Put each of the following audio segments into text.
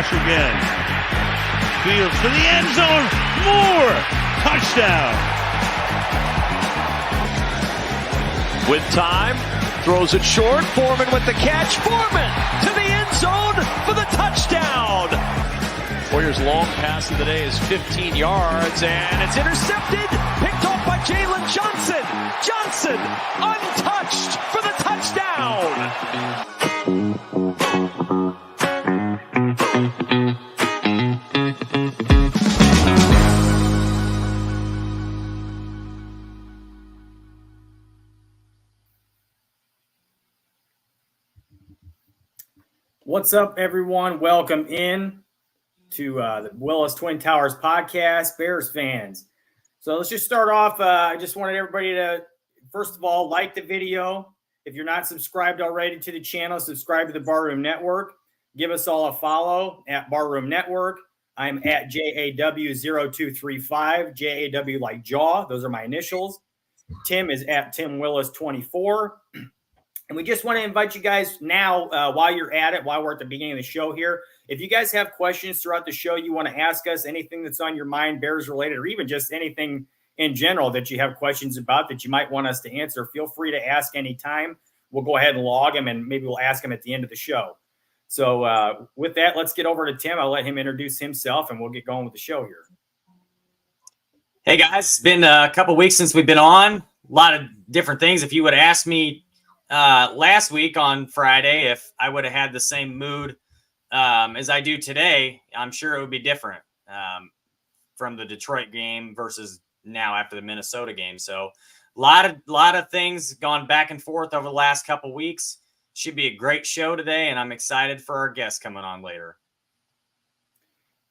Again. Fields to the end zone. Moore. Touchdown. With time. Throws it short. Foreman with the catch. Foreman to the end zone for the touchdown. Warriors' long pass of the day is 15 yards, and it's intercepted. Picked off by Jalen Johnson. Johnson untouched for the touchdown. What's up, everyone? Welcome in to the Willis Twin Towers podcast, Bears fans. So let's just start off. I just wanted everybody to, first of all, like the video. If you're not subscribed already to the channel, subscribe to the Barroom Network. Give us all a follow at Barroom Network. I'm at JAW0235, JAW like jaw. Those are my initials. Tim is at Tim Willis 24. And we just want to invite you guys now, while you're at it, while we're at the beginning of the show here, if you guys have questions throughout the show, you want to ask us anything that's on your mind, Bears related, or even just anything in general that you have questions about that you might want us to answer, feel free to ask anytime. We'll go ahead and log them, and maybe we'll ask them at the end of the show. So with that, let's get over to Tim. I'll let him introduce himself, and we'll get going with the show here. Hey, guys. It's been a couple weeks since we've been on. A lot of different things. If you would ask me last week on Friday, if I would have had the same mood as I do today, I'm sure it would be different from the Detroit game versus now after the Minnesota game. So a lot of things gone back and forth over the last couple weeks. Should be a great show today, and I'm excited for our guests coming on later.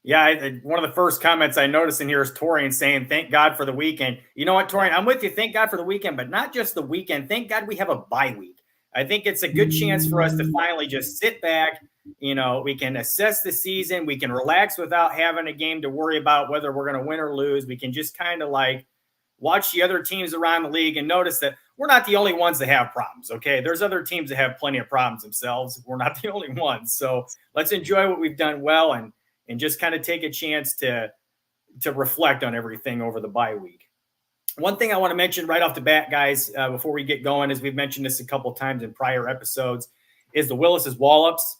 Yeah, one of the first comments I noticed in here is Torian saying, thank God for the weekend. You know what, Torian? I'm with you. Thank God for the weekend, but not just the weekend. Thank God we have a bye week. I think it's a good chance for us to finally just sit back. You know, we can assess the season. We can relax without having a game to worry about whether we're going to win or lose. We can just kind of like watch the other teams around the league and notice that we're not the only ones that have problems, okay? There's other teams that have plenty of problems themselves. We're not the only ones. So let's enjoy what we've done well and just kind of take a chance to reflect on everything over the bye week. One thing I want to mention right off the bat, guys, before we get going, as we've mentioned this a couple of times in prior episodes, is the Willis's Wallops.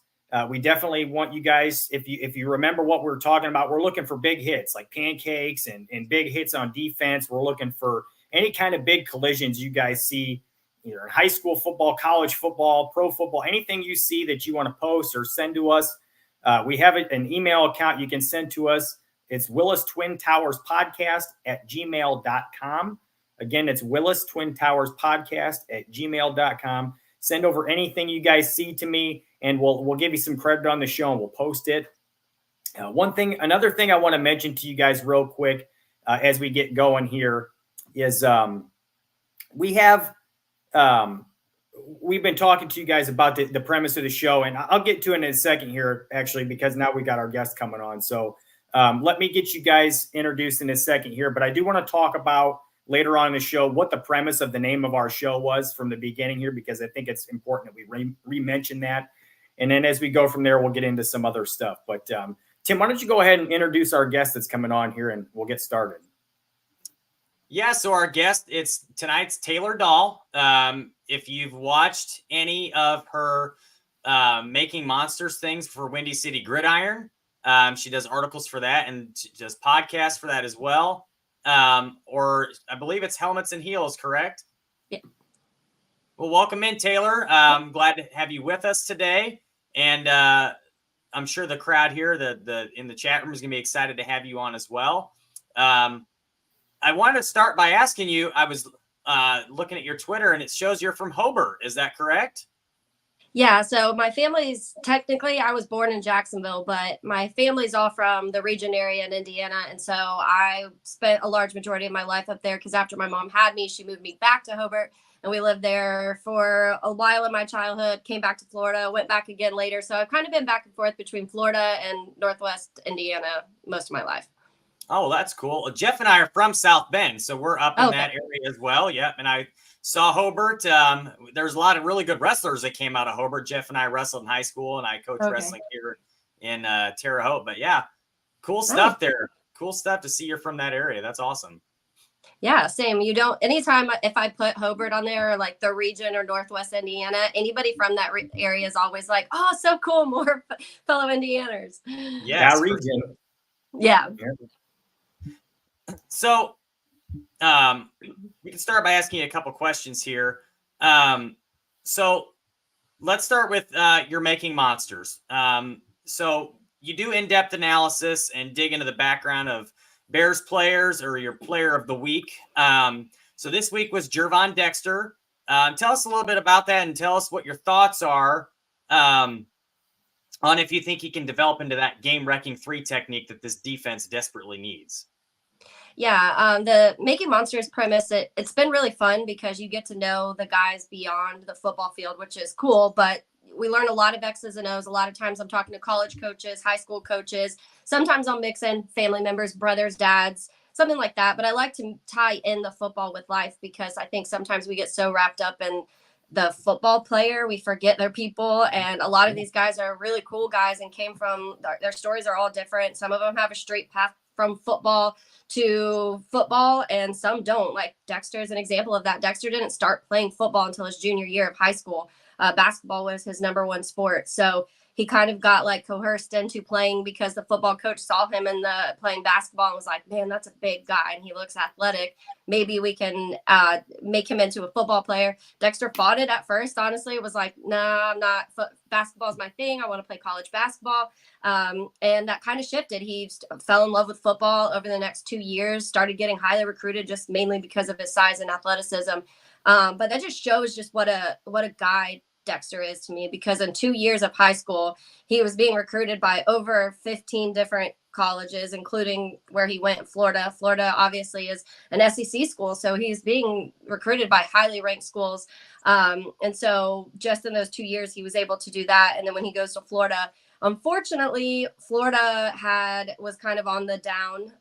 We definitely want you guys, if you remember what we were talking about, we're looking for big hits like pancakes and big hits on defense. We're looking for any kind of big collisions you guys see, either in high school football, college football, pro football, anything you see that you want to post or send to us. We have an email account you can send to us. It's Willis Twin Towers Podcast at gmail.com. Again, it's Willis Twin Towers Podcast at gmail.com. Send over anything you guys see to me, and we'll give you some credit on the show, and we'll post it. Another thing I want to mention to you guys real quick as we get going here is we've been talking to you guys about the premise of the show, and I'll get to it in a second here, actually, because now we got our guest coming on. So let me get you guys introduced in a second here, but I do want to talk about later on in the show what the premise of the name of our show was from the beginning here, because I think it's important that we re-mention that. And then as we go from there, we'll get into some other stuff. But Tim, why don't you go ahead and introduce our guest that's coming on here, and we'll get started. Yeah, so our guest, tonight's Taylor Dahl. If you've watched any of her Making Monsters things for Windy City Gridiron, she does articles for that and she does podcasts for that as well. Or I believe it's Helmets and Heels, correct? Yeah. Well, welcome in, Taylor. I'm glad to have you with us today. And I'm sure the crowd here, in the chat room, is going to be excited to have you on as well. I wanted to start by asking you, I was looking at your Twitter, and it shows you're from Hobart. Is that correct? Yeah, so my family's technically, I was born in Jacksonville, but my family's all from the region area in Indiana. And so I spent a large majority of my life up there because after my mom had me, she moved me back to Hobart. And we lived there for a while in my childhood, came back to Florida, went back again later. So I've kind of been back and forth between Florida and Northwest Indiana most of my life. Oh, that's cool. Jeff and I are from South Bend, so we're up in Okay. that area as well. Yep. And I saw Hobart. There's a lot of really good wrestlers that came out of Hobart. Jeff and I wrestled in high school, and I coach wrestling here in Terre Haute. But yeah, cool stuff there. Cool stuff to see you're from that area. That's awesome. Yeah, same. You don't, anytime if I put Hobart on there, or like the region or Northwest Indiana, anybody from that area is always like, oh, so cool. More fellow Indianers. Yeah, that region. Yeah. So we can start by asking you a couple questions here. So let's start with your Making Monsters. So you do in-depth analysis and dig into the background of Bears players or your player of the week. So this week was Gervon Dexter. Tell us a little bit about that and tell us what your thoughts are on if you think he can develop into that game-wrecking 3 technique that this defense desperately needs. Yeah, the Making Monsters premise, it's been really fun because you get to know the guys beyond the football field, which is cool, but we learn a lot of X's and O's. A lot of times I'm talking to college coaches, high school coaches. Sometimes I'll mix in family members, brothers, dads, something like that. But I like to tie in the football with life because I think sometimes we get so wrapped up in the football player, we forget their people. And a lot of these guys are really cool guys and came from, their stories are all different. Some of them have a straight path from football to football and some don't. Like Dexter is an example of that. Dexter didn't start playing football until his junior year of high school. Basketball was his number one sport. So he kind of got like coerced into playing because the football coach saw him in the playing basketball and was like, man, that's a big guy and he looks athletic. Maybe we can make him into a football player. Dexter fought it at first. Honestly, it was like, nah, I'm not. Basketball is my thing. I want to play college basketball. And that kind of shifted. He fell in love with football over the next 2 years, started getting highly recruited just mainly because of his size and athleticism. But that just shows just what a guy Dexter is to me, because in 2 years of high school, he was being recruited by over 15 different colleges, including where he went in Florida. Florida obviously is an SEC school, so he's being recruited by highly ranked schools. And so just in those 2 years, he was able to do that. And then when he goes to Florida, unfortunately, Florida was kind of on the down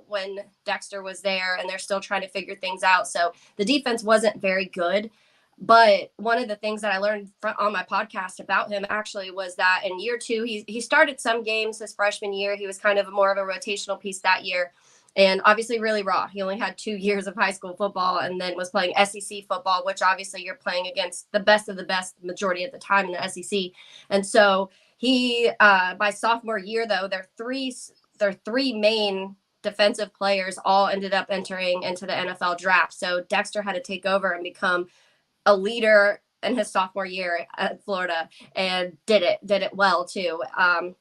when Dexter was there, and they're still trying to figure things out. So the defense wasn't very good. But one of the things that I learned on my podcast about him actually was that in year 2, he started some games his freshman year. He was kind of more of a rotational piece that year. And obviously really raw. He only had 2 years of high school football and then was playing SEC football, which obviously you're playing against the best of the best majority of the time in the SEC. And so he, by sophomore year, though, their three main defensive players all ended up entering into the NFL draft. So Dexter had to take over and become a leader in his sophomore year at Florida, and did it well too.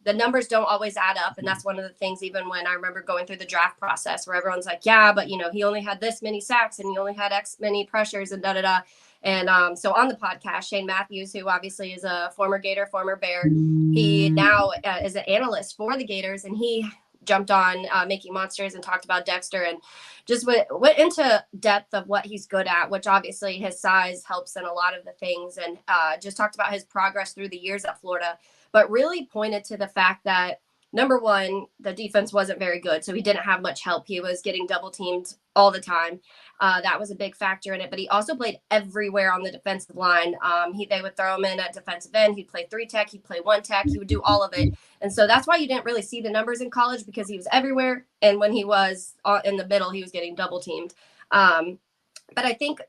The numbers don't always add up. And that's one of the things, even when I remember going through the draft process where everyone's like, yeah, but he only had this many sacks and he only had X many pressures and da-da-da. And so on the podcast, Shane Matthews, who obviously is a former Gator, former Bear, he now is an analyst for the Gators, and he jumped on Making Monsters and talked about Dexter and just went into depth of what he's good at, which obviously his size helps in a lot of the things, and just talked about his progress through the years at Florida, but really pointed to the fact that, number one, the defense wasn't very good, so he didn't have much help. He was getting double teamed all the time. That was a big factor in it, but he also played everywhere on the defensive line. They would throw him in at defensive end. He'd play 3 tech. He'd play 1 tech. He would do all of it. And so that's why you didn't really see the numbers in college, because he was everywhere. And when he was in the middle, he was getting double teamed. But I think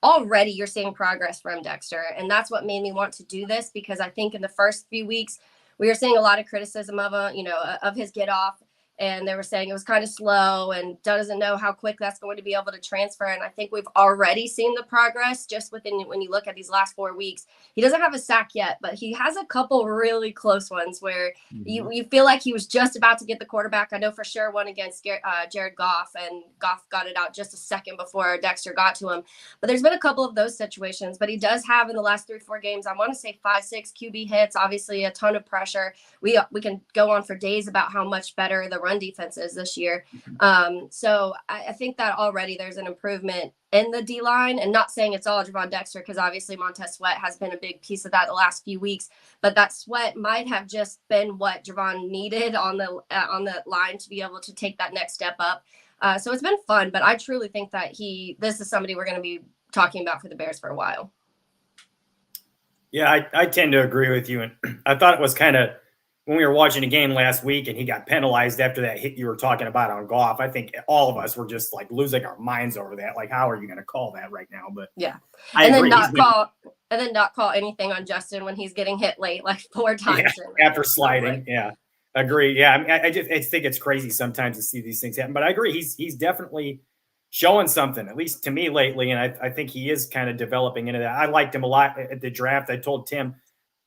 already you're seeing progress from Dexter. And that's what made me want to do this, because I think in the first few weeks, we were seeing a lot of criticism of him, of his get off. and they were saying it was kind of slow and doesn't know how quick that's going to be able to transfer. And I think we've already seen the progress just within, when you look at these last 4 weeks. He doesn't have a sack yet, but he has a couple really close ones where you feel like he was just about to get the quarterback. I know for sure one against Jared Goff, and Goff got it out just a second before Dexter got to him. But there's been a couple of those situations. But he does have in the last 3-4 games, I want to say 5-6 QB hits, obviously a ton of pressure. We can go on for days about how much better the run defense is this year. So I think that already there's an improvement in the D-line, and not saying it's all Javon Dexter, because obviously Montez Sweat has been a big piece of that the last few weeks, but that Sweat might have just been what Javon needed on the line to be able to take that next step up. So it's been fun, but I truly think that this is somebody we're going to be talking about for the Bears for a while. Yeah, I tend to agree with you. And I thought it was kind of, when we were watching a game last week and he got penalized after that hit you were talking about on Goff, I think all of us were just like losing our minds over that. Like, how are you going to call that right now? But yeah, I and agree. then not call anything on Justin when he's getting hit late like 4 times after sliding. Yeah, agree. Yeah, I mean, I think it's crazy sometimes to see these things happen. But I agree, he's definitely showing something, at least to me lately, and I think he is kind of developing into that. I liked him a lot at the draft. I told Tim,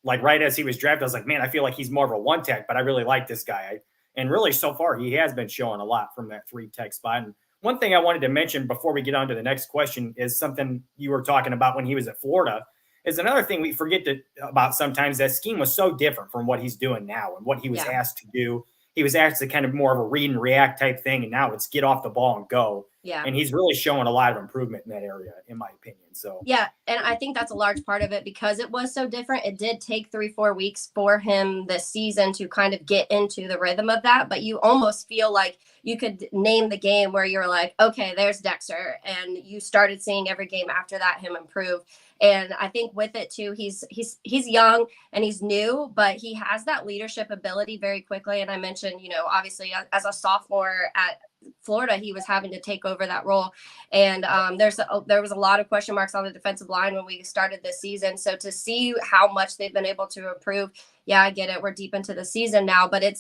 like right as he was drafted, I was like, man, I feel like he's more of a 1-tech, but I really like this guy. And really, so far, he has been showing a lot from that 3-tech spot. And one thing I wanted to mention before we get on to the next question is something you were talking about when he was at Florida. Is another thing we forget about sometimes. That scheme was so different from what he's doing now and what he was asked to do. He was asked to kind of more of a read and react type thing, and now it's get off the ball and go. Yeah. And he's really showing a lot of improvement in that area, in my opinion. So yeah, and I think that's a large part of it because it was so different. It did take 3-4 weeks for him this season to kind of get into the rhythm of that. But you almost feel like you could name the game where you're like, okay, there's Dexter, and you started seeing every game after that him improve. And I think with it too, he's young and he's new, but he has that leadership ability very quickly. And I mentioned, obviously as a sophomore at Florida, he was having to take over that role. And there was a lot of question marks on the defensive line when we started this season. So to see how much they've been able to improve, yeah, I get it. We're deep into the season now, but it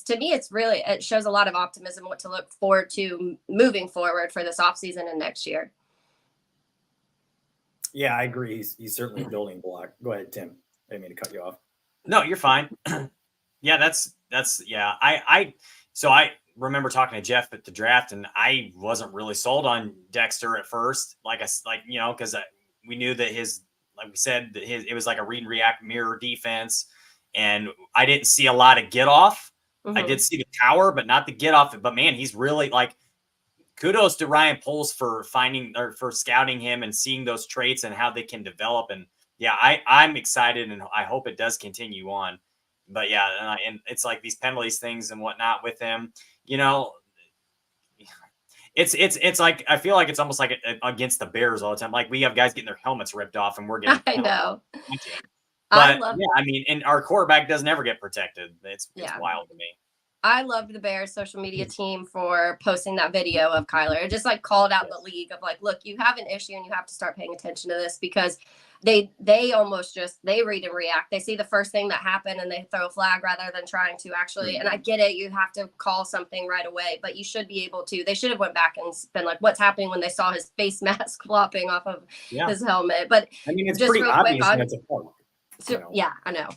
shows a lot of optimism, what to look forward to moving forward for this offseason and next year. Yeah, I agree. He's certainly a building block. Go ahead, Tim. I didn't mean to cut you off. No, you're fine. Yeah, that's yeah. So I remember talking to Jeff at the draft, and I wasn't really sold on Dexter at first. Because we knew that it was like a read and react mirror defense, and I didn't see a lot of get off. Mm-hmm. I did see the power, but not the get off. But man, he's really kudos to Ryan Poles for for scouting him and seeing those traits and how they can develop. And yeah, I'm excited, and I hope it does continue on. But yeah, and it's like these penalties things and whatnot with him. It's like I feel like it's almost like against the Bears all the time. Like we have guys getting their helmets ripped off, and we're getting. I know. But and our quarterback doesn't ever get protected. It's wild to me. I loved the Bears social media team for posting that video of Kyler. It just called out the league of look, you have an issue and you have to start paying attention to this, because they almost they read and react. They see the first thing that happened and they throw a flag rather than trying to actually, and I get it, you have to call something right away, but you should be able to. They should have went back and been like, what's happening when they saw his face mask flopping off of his helmet. But I mean, it's just pretty obvious that's a fault. So yeah, I know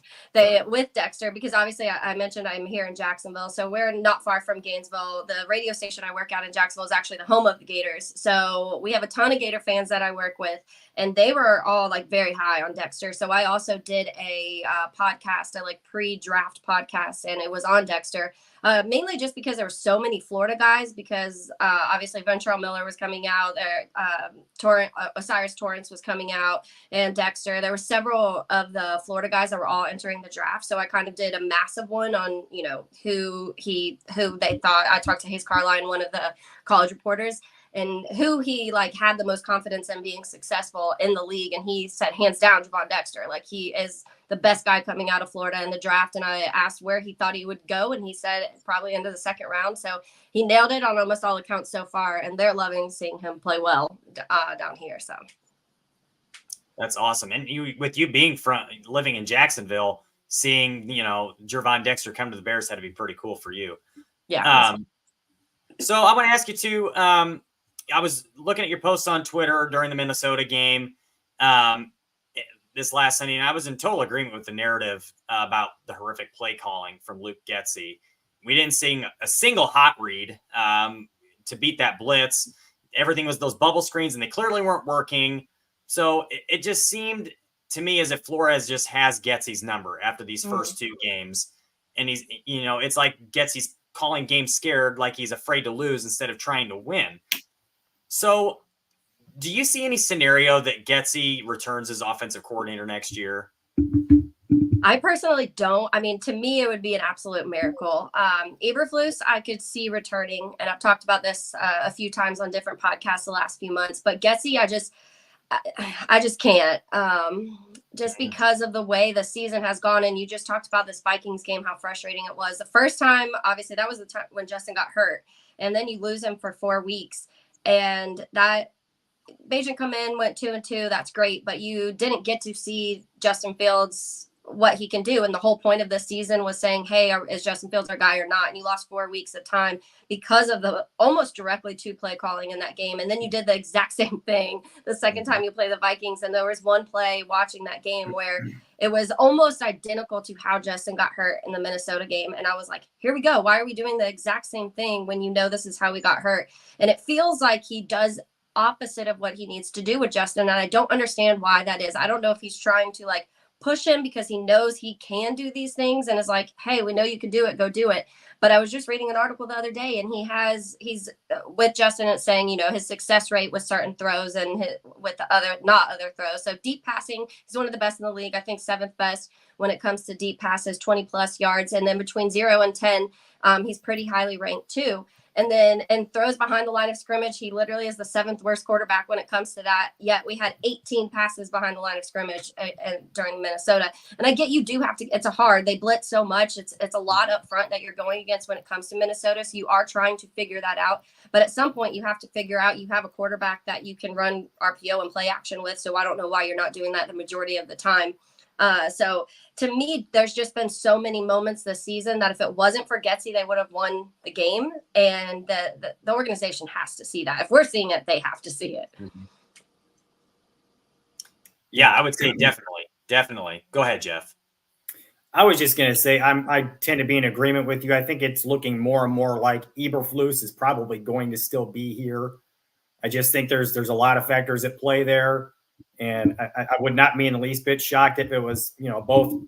with Dexter, because obviously I mentioned I'm here in Jacksonville, so we're not far from Gainesville. The radio station I work at in Jacksonville is actually the home of the Gators, so we have a ton of Gator fans that I work with, and they were all very high on Dexter. So I also did a podcast, a pre-draft podcast, and it was on Dexter. Mainly just because there were so many Florida guys, because obviously Ventrell Miller was coming out, Osiris Torrance was coming out, and Dexter. There were several of the Florida guys that were all entering the draft. So I kind of did a massive one on, who they thought. I talked to Hayes Carline, one of the college reporters, and who he had the most confidence in being successful in the league. And he said, hands down, Javon Dexter. He is the best guy coming out of Florida in the draft. And I asked where he thought he would go, and he said probably into the second round. So he nailed it on almost all accounts so far, and they're loving seeing him play well down here. So that's awesome. And with you being living in Jacksonville, seeing Javon Dexter come to the Bears had to be pretty cool for you. Yeah. So I want to ask you too. I was looking at your posts on Twitter during the Minnesota game this last Sunday, and I was in total agreement with the narrative about the horrific play calling from Luke Getsy. We didn't see a single hot read to beat that blitz. Everything was those bubble screens, and they clearly weren't working. So it just seemed to me as if Flores just has Getsy's number after these first two games. And he's, it's like Getsy's calling games scared, like he's afraid to lose instead of trying to win. So do you see any scenario that Getsy returns as offensive coordinator next year? I personally don't. I mean, to me, it would be an absolute miracle. Eberflus, I could see returning, and I've talked about this a few times on different podcasts the last few months. But Getsy, I just can't. Just because of the way the season has gone, and you just talked about this Vikings game, how frustrating it was. The first time, obviously, that was the time when Justin got hurt, and then you lose him for 4 weeks, and that Bajan come in, went 2-2. That's great, but you didn't get to see Justin Fields, what he can do. And the whole point of the season was saying, hey, is Justin Fields our guy or not? And you lost 4 weeks of time because of the almost directly to play calling in that game. And then you did the exact same thing the second time you play the Vikings. And there was one play watching that game where it was almost identical to how Justin got hurt in the Minnesota game. And I was like, here we go. Why are we doing the exact same thing when you know this is how we got hurt? And it feels like he does opposite of what he needs to do with Justin. And I don't understand why that is. I don't know if he's trying to push him because he knows he can do these things and is like, hey, we know you can do it, go do it. But I was just reading an article the other day, and he's with Justin, it's saying, his success rate with certain throws and with the not other throws. So deep passing, he's one of the best in the league. I think 7th best when it comes to deep passes, 20+ yards. And then between 0 and 10, he's pretty highly ranked too. And then throws behind the line of scrimmage, he literally is the 7th worst quarterback when it comes to that. Yet we had 18 passes behind the line of scrimmage during Minnesota. And I get you do have to. It's they blitz so much. It's a lot up front that you're going against when it comes to Minnesota. So you are trying to figure that out. But at some point you have to figure out you have a quarterback that you can run RPO and play action with. So I don't know why you're not doing that the majority of the time. So to me, there's just been so many moments this season that if it wasn't for Getsy, they would have won the game. And the organization has to see that. If we're seeing it, they have to see it. Yeah, I would say definitely. Go ahead, Jeff. I was just going to say, I tend to be in agreement with you. I think it's looking more and more like Eberflus is probably going to still be here. I just think there's a lot of factors at play there. And I would not be in the least bit shocked if it was, both,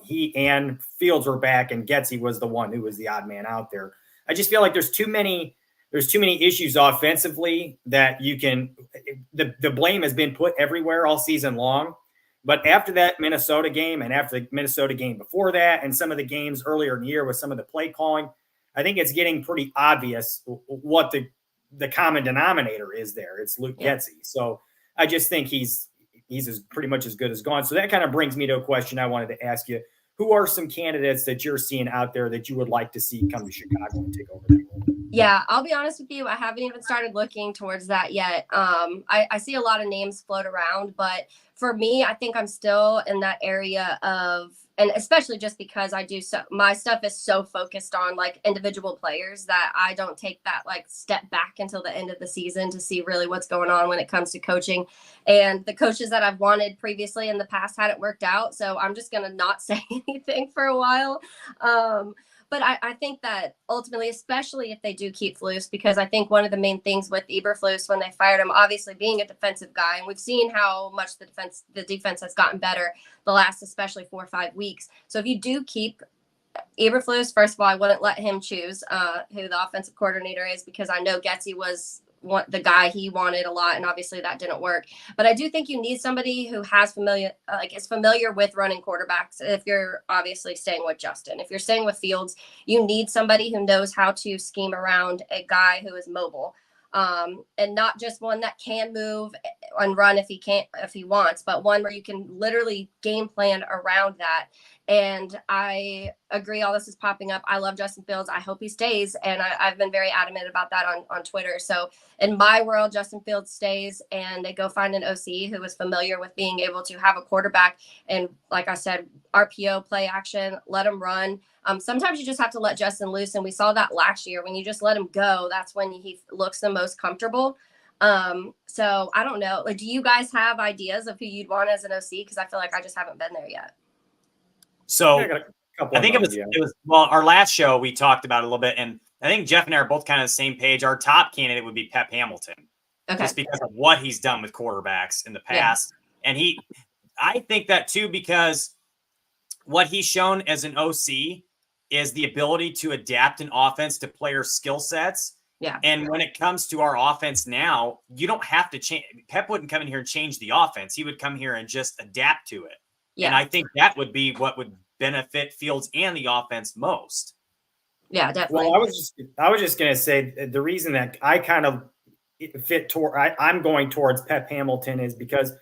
he and Fields were back and Getsy was the one who was the odd man out there. I just feel like there's too many issues offensively that you can, the blame has been put everywhere all season long. But after that Minnesota game and after the Minnesota game before that and some of the games earlier in the year with some of the play calling, I think it's getting pretty obvious what the common denominator is there. It's Luke Getsy. So I just think he's pretty much as good as gone. So that kind of brings me to a question I wanted to ask you. Who are some candidates that you're seeing out there that you would like to see come to Chicago and take over that role? Yeah, I'll be honest with you. I haven't even started looking towards that yet. I see a lot of names float around, but for me, I think I'm still in that area of, and especially just because my stuff is so focused on individual players that I don't take that step back until the end of the season to see really what's going on when it comes to coaching. And the coaches that I've wanted previously in the past hadn't worked out. So I'm just going to not say anything for a while. But I think that ultimately, especially if they do keep Flus, because I think one of the main things with Eberflus when they fired him, obviously being a defensive guy, and we've seen how much the defense has gotten better the last, especially 4 or 5 weeks. So if you do keep Eberflus, first of all, I wouldn't let him choose who the offensive coordinator is, because I know Getsy was the guy he wanted a lot, and obviously that didn't work. But I do think you need somebody who has is familiar with running quarterbacks. If you're obviously staying with Justin, if you're staying with Fields, you need somebody who knows how to scheme around a guy who is mobile, and not just one that can move and run if he wants, but one where you can literally game plan around that. And I agree, all this is popping up. I love Justin Fields. I hope he stays. And I've been very adamant about that on Twitter. So in my world, Justin Fields stays, and they go find an OC who is familiar with being able to have a quarterback. And like I said, RPO, play action, let him run. Sometimes you just have to let Justin loose. And we saw that last year. When you just let him go, that's when he looks the most comfortable. So I don't know. Like, do you guys have ideas of who you'd want as an OC? Because I feel like I just haven't been there yet. So I think it was well, our last show we talked about it a little bit, and I think Jeff and I are both kind of the same page. Our top candidate would be Pep Hamilton, just because of what he's done with quarterbacks in the past. Yeah. And I think that too, because what he's shown as an OC is the ability to adapt an offense to player skill sets. Yeah. And when it comes to our offense now, you don't have to change. Pep wouldn't come in here and change the offense. He would come here and just adapt to it. Yeah. And I think that would be what would benefit Fields and the offense most. Yeah, definitely. Well, I was just going to say the reason that I kind of I'm going towards Pep Hamilton is because,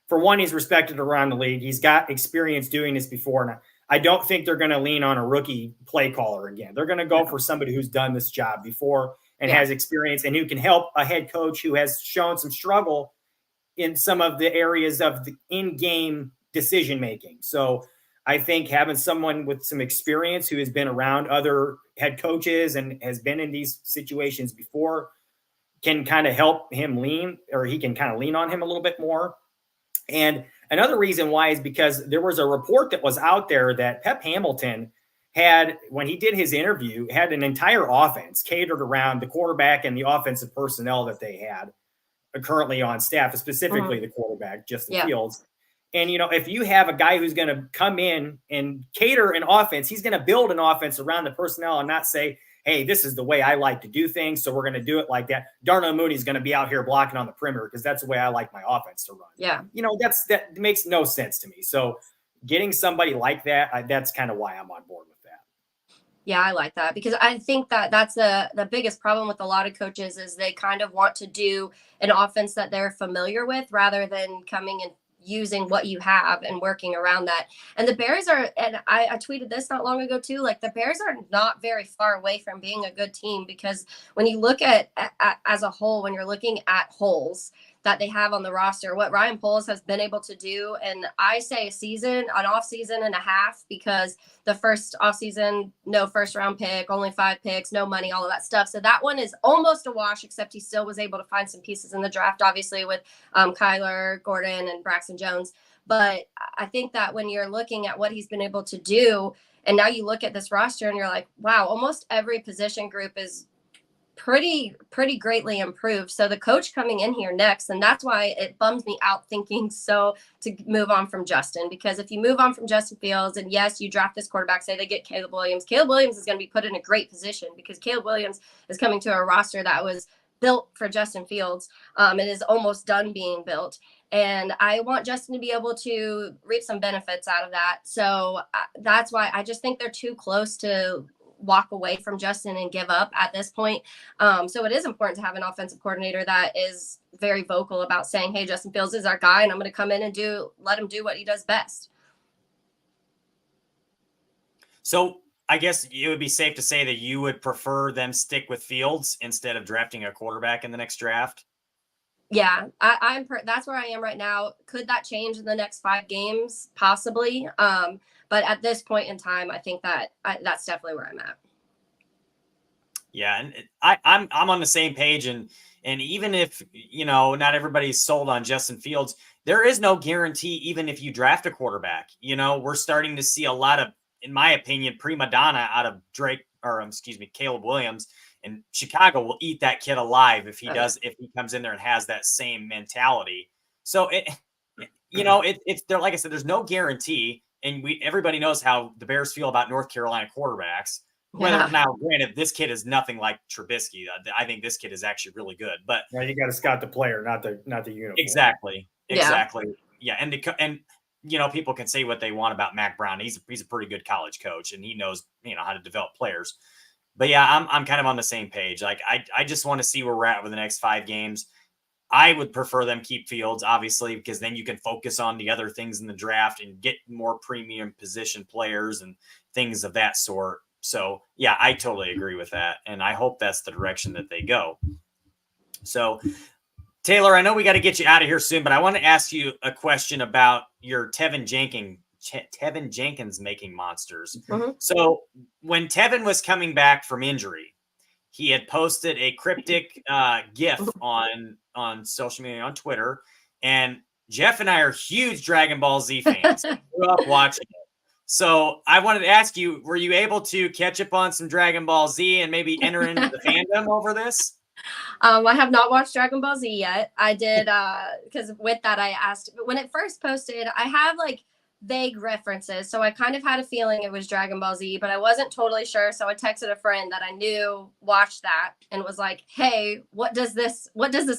for one, he's respected around the league. He's got experience doing this before. And I don't think they're going to lean on a rookie play caller again. They're going to go for somebody who's done this job before and has experience and who can help a head coach who has shown some struggle in some of the areas of the in-game decision-making. So I think having someone with some experience who has been around other head coaches and has been in these situations before can kind of help him he can kind of lean on him a little bit more. And another reason why is because there was a report that was out there that Pep Hamilton had, when he did his interview, had an entire offense catered around the quarterback and the offensive personnel that they had currently on staff, specifically the quarterback, Justin Fields. And, if you have a guy who's going to come in and cater an offense, he's going to build an offense around the personnel and not say, hey, this is the way I like to do things, so we're going to do it like that. Darnell Mooney's going to be out here blocking on the perimeter because that's the way I like my offense to run. Yeah. That makes no sense to me. So getting somebody like that, that's kind of why I'm on board with that. Yeah, I like that, because I think that that's the biggest problem with a lot of coaches is they kind of want to do an offense that they're familiar with rather than coming and using what you have and working around that. And the Bears are, and I tweeted this not long ago too, like the Bears are not very far away from being a good team, because when you look at as a whole, when you're looking at holes that they have on the roster, what Ryan Poles has been able to do, and I say an off season and a half, because the first off season, no first round pick, only 5 picks, no money, all of that stuff. So that one is almost a wash, except he still was able to find some pieces in the draft, obviously with Kyler Gordon and Braxton Jones. But I think that when you're looking at what he's been able to do, and now you look at this roster and you're like, wow, almost every position group is pretty greatly improved. So the coach coming in here next, and that's why it bums me out thinking so to move on from Justin, because if you move on from Justin Fields, and yes, you draft this quarterback, say they get Caleb Williams is going to be put in a great position, because Caleb Williams is coming to a roster that was built for Justin Fields. It is almost done being built. And I want Justin to be able to reap some benefits out of that. So that's why I just think they're too close to walk away from Justin and give up at this point. So it is important to have an offensive coordinator that is very vocal about saying, hey, Justin Fields is our guy, and I'm going to come in and let him do what he does best. So I guess it would be safe to say that you would prefer them stick with Fields instead of drafting a quarterback in the next draft. Yeah, that's where I am right now. Could that change in the next 5 games? Possibly. But at this point in time, I think that that's definitely where I'm at. Yeah, and I'm on the same page, and even if not everybody's sold on Justin Fields, there is no guarantee. Even if you draft a quarterback, we're starting to see a lot of, in my opinion, prima donna out of Caleb Williams, and Chicago will eat that kid alive if he comes in there and has that same mentality. So it's there. Like I said, there's no guarantee. And everybody knows how the Bears feel about North Carolina quarterbacks. Now, granted, this kid is nothing like Trubisky. I think this kid is actually really good. But you got to scout the player, not the uniform. Exactly. Yeah, and people can say what they want about Mac Brown. He's a pretty good college coach, and he knows how to develop players. But yeah, I'm kind of on the same page. Like I just want to see where we're at with the next 5 games. I would prefer them keep Fields, obviously, because then you can focus on the other things in the draft and get more premium position players and things of that sort. So, yeah, I totally agree with that. And I hope that's the direction that they go. So, Taylor, I know we got to get you out of here soon, but I want to ask you a question about your Tevin Tevin Jenkins making monsters. Mm-hmm. So when Tevin was coming back from injury, he had posted a cryptic GIF on social media, on Twitter. And Jeff and I are huge Dragon Ball Z fans. Grew up watching it. So I wanted to ask you, were you able to catch up on some Dragon Ball Z and maybe enter into the fandom over this? I have not watched Dragon Ball Z yet. I did, because with that, I asked, when it first posted, I have like vague references. So I kind of had a feeling it was Dragon Ball Z, but I wasn't totally sure. So I texted a friend that I knew watched that and was like, hey, what does this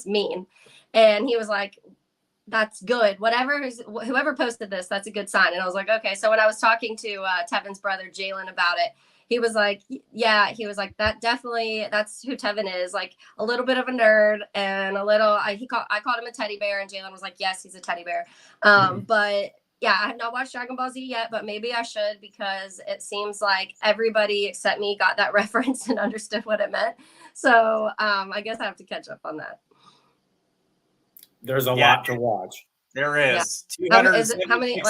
mean? And he was like, that's good. Whoever posted this, that's a good sign. And I was like, okay. So when I was talking to Tevin's brother, Jalen, about it, he was like, yeah, he was like, that's who Tevin is, like a little bit of a nerd and a little, I called him a teddy bear, and Jalen was like, yes, he's a teddy bear. But yeah, I have not watched Dragon Ball Z yet, but maybe I should, because it seems like everybody except me got that reference and understood what it meant. So I guess I have to catch up on that. There's a lot to watch. There is. Yeah. How many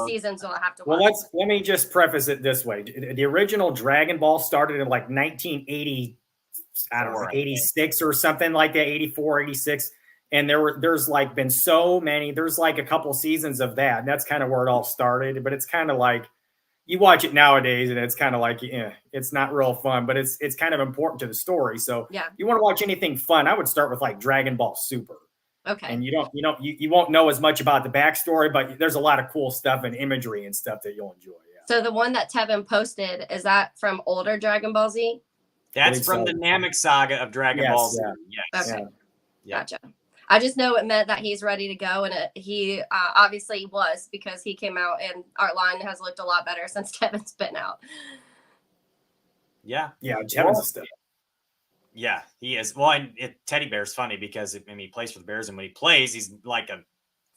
seasons will I have to watch? Well, let me just preface it this way. The original Dragon Ball started in like 1980, I don't know, 86 or something like that, 84, 86. And there's like been so many, there's like a couple seasons of that. And that's kind of where it all started. But it's kind of like, you watch it nowadays and it's kind of like, it's not real fun, but it's kind of important to the story. So yeah, you want to watch anything fun, I would start with like Dragon Ball Super. Okay. And you won't know as much about the backstory, but there's a lot of cool stuff and imagery and stuff that you'll enjoy. Yeah. So the one that Tevin posted, is that from older Dragon Ball Z? That's from the Namek saga of Dragon Ball Z. Yeah. Yes. Okay. Yeah. Gotcha. I just know it meant that he's ready to go, and he obviously was, because he came out and art line has looked a lot better since Tevin's been out. Yeah. Yeah, Tevin's a step. Yeah, he is. Well, and Teddy Bear's funny because he plays for the Bears, and when he plays, he's like a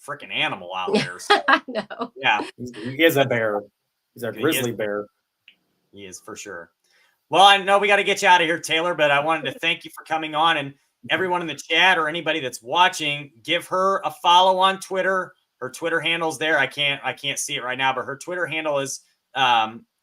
freaking animal out there. So. I know. Yeah. He is a bear. He's a grizzly bear. He is, for sure. Well, I know we got to get you out of here, Taylor, but I wanted to thank you for coming on, and everyone in the chat or anybody that's watching, give her a follow on Twitter. Her Twitter handle's there. I can't see it right now, but her Twitter handle is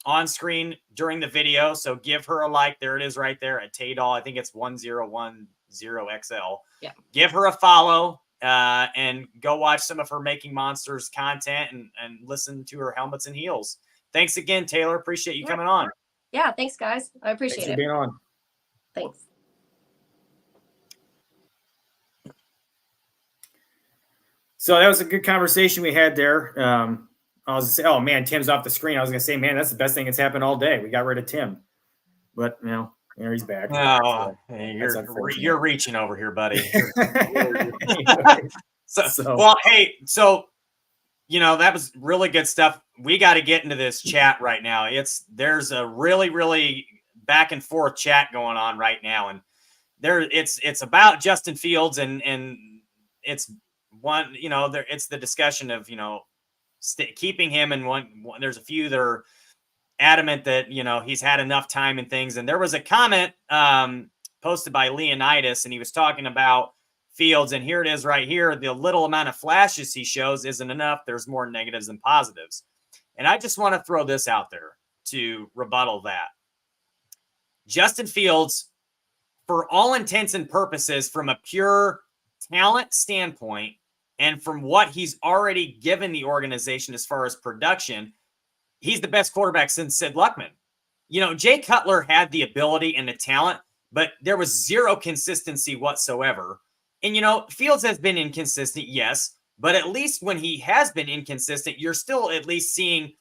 on screen during the video. So give her a like. There it is right there at Taydol. I think it's 1010XL. Yeah. Give her a follow and go watch some of her Making Monsters content and listen to her Helmets and Heels. Thanks again, Taylor. Appreciate you coming on. Yeah. Thanks, guys. I appreciate Thanks it. for being on. Thanks. So that was a good conversation we had there. I was going to say, oh, man, Tim's off the screen. I was going to say, man, that's the best thing that's happened all day. We got rid of Tim. But, there he's back. Oh, you're reaching over here, buddy. Well, hey, so, that was really good stuff. We got to get into this chat right now. There's a really, really back and forth chat going on right now. And it's about Justin Fields and it's one, it's the discussion of, keeping him, and there's a few that are adamant that he's had enough time and things. And there was a comment posted by Leonidas, and he was talking about Fields, and here it is right here. The little amount of flashes he shows isn't enough. There's more negatives than positives. And I just want to throw this out there to rebuttal that. Justin Fields, for all intents and purposes, from a pure talent standpoint, and from what he's already given the organization as far as production, he's the best quarterback since Sid Luckman. Jay Cutler had the ability and the talent, but there was zero consistency whatsoever. And, Fields has been inconsistent, yes, but at least when he has been inconsistent, you're still at least seeing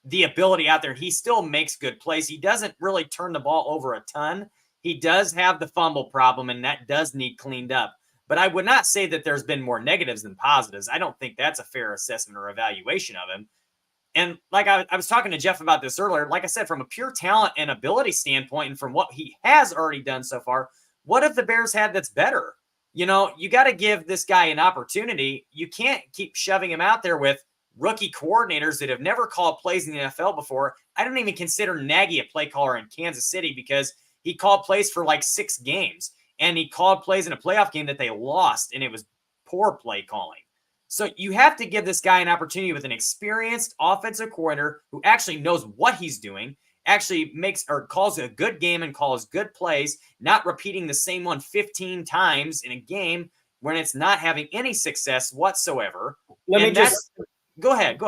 the ability out there. He still makes good plays. He doesn't really turn the ball over a ton. He does have the fumble problem, and that does need cleaned up. But I would not say that there's been more negatives than positives. I don't think that's a fair assessment or evaluation of him. And like I was talking to Jeff about this earlier, like I said, from a pure talent and ability standpoint, and from what he has already done so far, what have the Bears had that's better? You got to give this guy an opportunity. You can't keep shoving him out there with rookie coordinators that have never called plays in the NFL before. I don't even consider Nagy a play caller in Kansas City because he called plays for like 6 games. And he called plays in a playoff game that they lost, and it was poor play calling. So you have to give this guy an opportunity with an experienced offensive coordinator who actually knows what he's doing, actually makes or calls a good game and calls good plays, not repeating the same one 15 times in a game when it's not having any success whatsoever. Go ahead.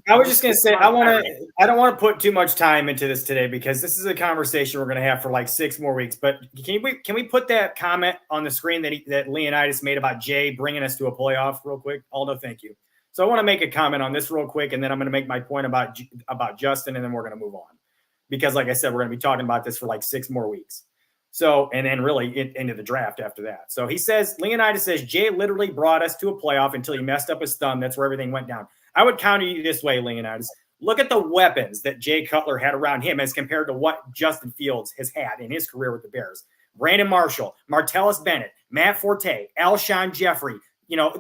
I was just going to say, I don't want to put too much time into this today because this is a conversation we're going to have for like 6 more weeks. But can we put that comment on the screen that Leonidas made about Jay bringing us to a playoff real quick? Aldo, thank you. So I want to make a comment on this real quick, and then I'm going to make my point about Justin, and then we're going to move on. Because like I said, we're going to be talking about this for like 6 more weeks. So, and then really into the draft after that. So Leonidas says, Jay literally brought us to a playoff until he messed up his thumb. That's where everything went down. I would counter you this way, Leonidas. Look at the weapons that Jay Cutler had around him as compared to what Justin Fields has had in his career with the Bears. Brandon Marshall, Martellus Bennett, Matt Forte, Alshon Jeffrey.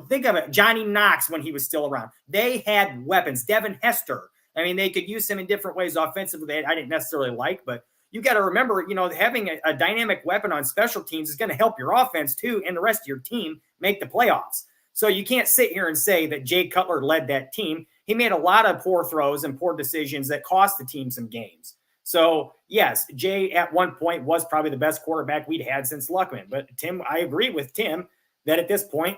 Think of it. Johnny Knox when he was still around. They had weapons. Devin Hester. I mean, they could use him in different ways offensively. I didn't necessarily like, but you got to remember, having a dynamic weapon on special teams is going to help your offense too and the rest of your team make the playoffs. So you can't sit here and say that Jay Cutler led that team. He made a lot of poor throws and poor decisions that cost the team some games. So, yes, Jay at one point was probably the best quarterback we'd had since Luckman. But, Tim, I agree with Tim that at this point,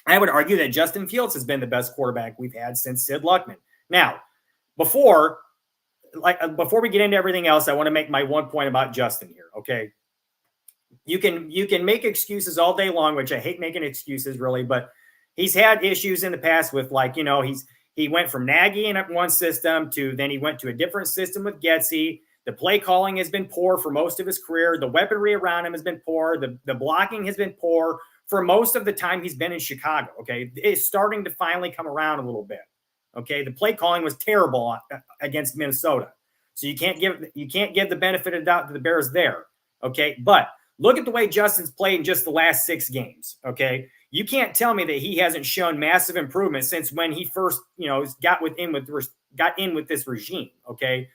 I would argue that Justin Fields has been the best quarterback we've had since Sid Luckman. Now, before we get into everything else, I want to make my one point about Justin here, okay? You can make excuses all day long, which I hate making excuses really, but he's had issues in the past with he went from Nagy in one system to then he went to a different system with Getsy. The play calling has been poor for most of his career. The weaponry around him has been poor. The blocking has been poor for most of the time he's been in Chicago, okay? It's starting to finally come around a little bit, okay? The play calling was terrible against Minnesota. So you can't give the benefit of the doubt to the Bears there, okay? But look at the way Justin's played in just the last 6 games, okay? You can't tell me that he hasn't shown massive improvement since when he first, got in with this regime, okay?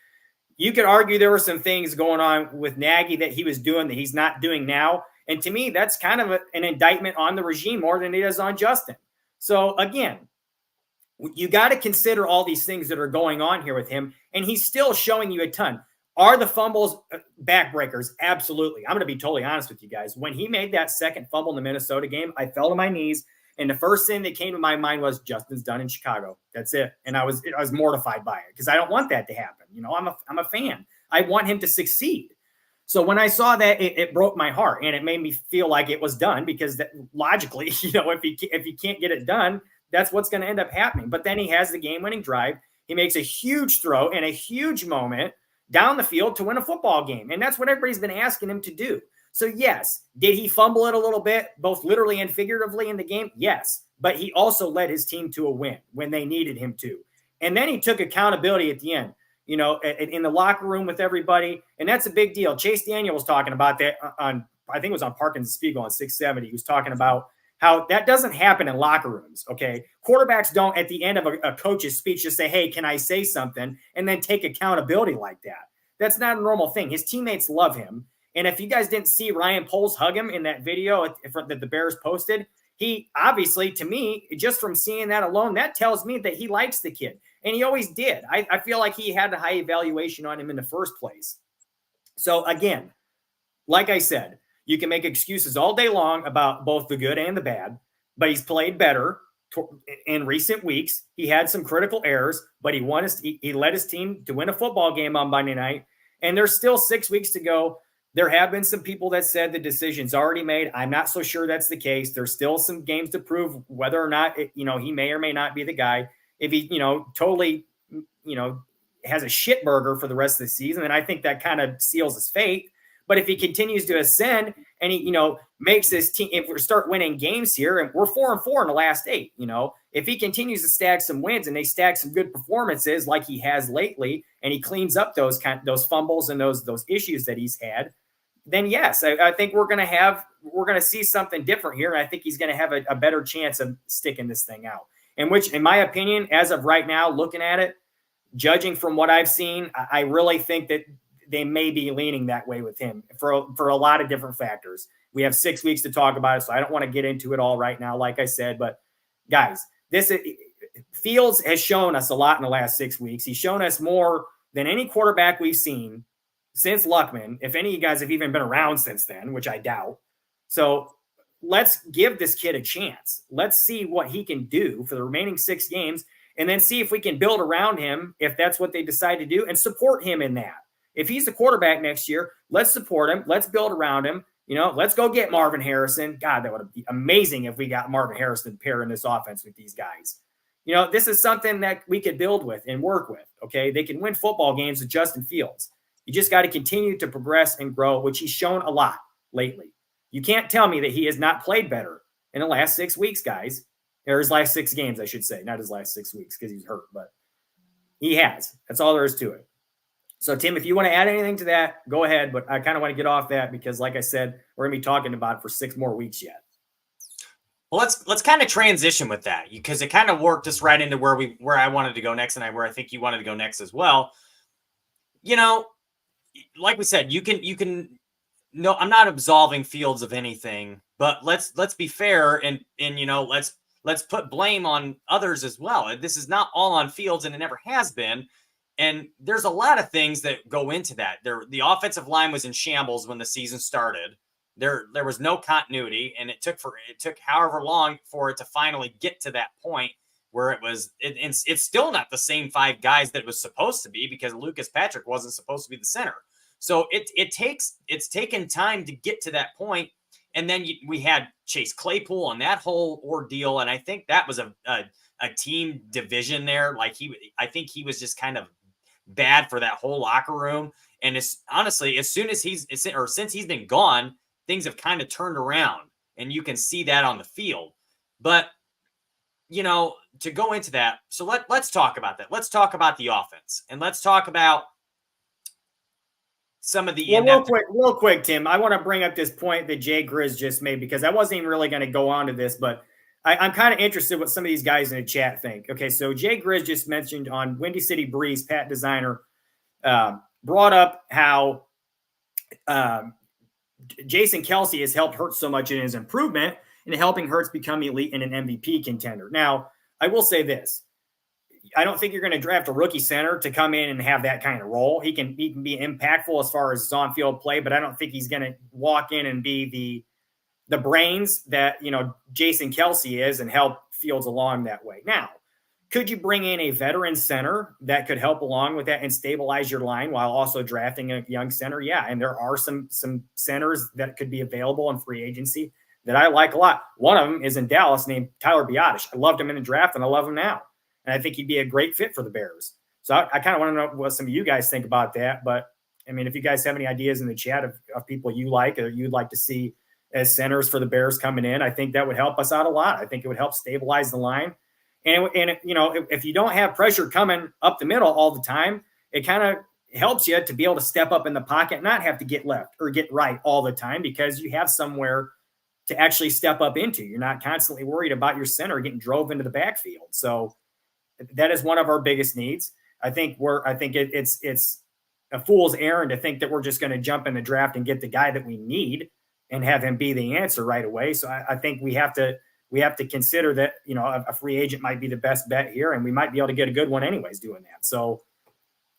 You could argue there were some things going on with Nagy that he was doing that he's not doing now. And to me, that's kind of an indictment on the regime more than it is on Justin. So again, you got to consider all these things that are going on here with him, and he's still showing you a ton. Are the fumbles backbreakers? Absolutely. I'm going to be totally honest with you guys. When he made that second fumble in the Minnesota game, I fell to my knees, and the first thing that came to my mind was Justin's done in Chicago. That's it. And I was mortified by it because I don't want that to happen. I'm a fan. I want him to succeed. So when I saw that, it broke my heart, and it made me feel like it was done because logically, if he can't get it done, that's what's going to end up happening. But then he has the game-winning drive. He makes a huge throw in a huge moment down the field to win a football game. And that's what everybody's been asking him to do. So yes, did he fumble it a little bit, both literally and figuratively in the game? Yes, but he also led his team to a win when they needed him to. And then he took accountability at the end, in the locker room with everybody. And that's a big deal. Chase Daniel was talking about that I think it was on Parkins Spiegel on 670. He was talking about how that doesn't happen in locker rooms, okay? Quarterbacks don't, at the end of a coach's speech, just say, hey, can I say something? And then take accountability like that. That's not a normal thing. His teammates love him. And if you guys didn't see Ryan Poles hug him in that video that the Bears posted, he obviously, to me, just from seeing that alone, that tells me that he likes the kid. And he always did. I feel like he had a high evaluation on him in the first place. So again, like I said, you can make excuses all day long about both the good and the bad, but he's played better in recent weeks. He had some critical errors, but he led his team to win a football game on Monday night. And there's still 6 weeks to go. There have been some people that said the decision's already made. I'm not so sure that's the case. There's still some games to prove whether or not, he may or may not be the guy. If he, totally, has a shit burger for the rest of the season, then I think that kind of seals his fate. But if he continues to ascend and he, makes this team, if we start winning games here, and we're 4-4 in the last 8, if he continues to stack some wins and they stack some good performances like he has lately, and he cleans up those fumbles and those issues that he's had, then yes, I think we're going to see something different here. And I think he's going to have a better chance of sticking this thing out. And which, in my opinion, as of right now, looking at it, judging from what I've seen, I really think that they may be leaning that way with him for a lot of different factors. We have 6 weeks to talk about it, so I don't want to get into it all right now, like I said. But guys, Fields has shown us a lot in the last 6 weeks. He's shown us more than any quarterback we've seen since Luckman, if any of you guys have even been around since then, which I doubt. So let's give this kid a chance. Let's see what he can do for the remaining 6 games, and then see if we can build around him if that's what they decide to do, and support him in that. If he's the quarterback next year, let's support him. Let's build around him. Let's go get Marvin Harrison. God, that would be amazing if we got Marvin Harrison paired in this offense with these guys. This is something that we could build with and work with, okay? They can win football games with Justin Fields. You just got to continue to progress and grow, which he's shown a lot lately. You can't tell me that he has not played better in the last 6 weeks, guys. Or his last 6 games, I should say. Not his last 6 weeks because he's hurt, but he has. That's all there is to it. So, Tim, if you want to add anything to that, go ahead. But I kind of want to get off that because, like I said, we're going to be talking about it for 6 more weeks yet. Well, let's kind of transition with that because it kind of worked us right into where I wanted to go next, and where I think you wanted to go next as well. Like we said, you can. No, I'm not absolving Fields of anything, but let's be fair and let's put blame on others as well. This is not all on Fields, and it never has been. And there's a lot of things that go into that. The offensive line was in shambles when the season started. There was no continuity, and it took however long for it to finally get to that point where it's still not the same 5 guys that it was supposed to be because Lucas Patrick wasn't supposed to be the center. So it's taken time to get to that point. And then we had Chase Claypool on that whole ordeal. And I think that was a team division there. I think he was just kind of bad for that whole locker room. And honestly, since he's been gone, things have kind of turned around, and you can see that on the field. But, to go into that, so let's talk about that. Let's talk about the offense, and let's talk about some of the real quick, Tim. I want to bring up this point that Jay Grizz just made because I wasn't even really going to go on to this, but I'm kind of interested what some of these guys in the chat think. Okay, so Jay Grizz just mentioned on Windy City Breeze, Pat Designer brought up how Jason Kelce has helped Hurts so much in his improvement and helping Hurts become elite and an MVP contender. Now, I will say this. I don't think you're going to draft a rookie center to come in and have that kind of role. He can be impactful as far as his on-field play, but I don't think he's going to walk in and be the brains that, Jason Kelce is and help Fields along that way. Now, could you bring in a veteran center that could help along with that and stabilize your line while also drafting a young center? Yeah, and there are some centers that could be available in free agency that I like a lot. One of them is in Dallas named Tyler Biadasz. I loved him in the draft, and I love him now. And I think he'd be a great fit for the Bears. So I kind of want to know what some of you guys think about that. But, I mean, if you guys have any ideas in the chat of people you like or you'd like to see as centers for the Bears coming in, I think that would help us out a lot. I think it would help stabilize the line. And if you don't have pressure coming up the middle all the time, it kind of helps you to be able to step up in the pocket, not have to get left or get right all the time because you have somewhere to actually step up into. You're not constantly worried about your center getting drove into the backfield. So that is one of our biggest needs. I think it's a fool's errand to think that we're just going to jump in the draft and get the guy that we need and have him be the answer right away. So I think we have to consider that, a free agent might be the best bet here, and we might be able to get a good one anyways doing that. So,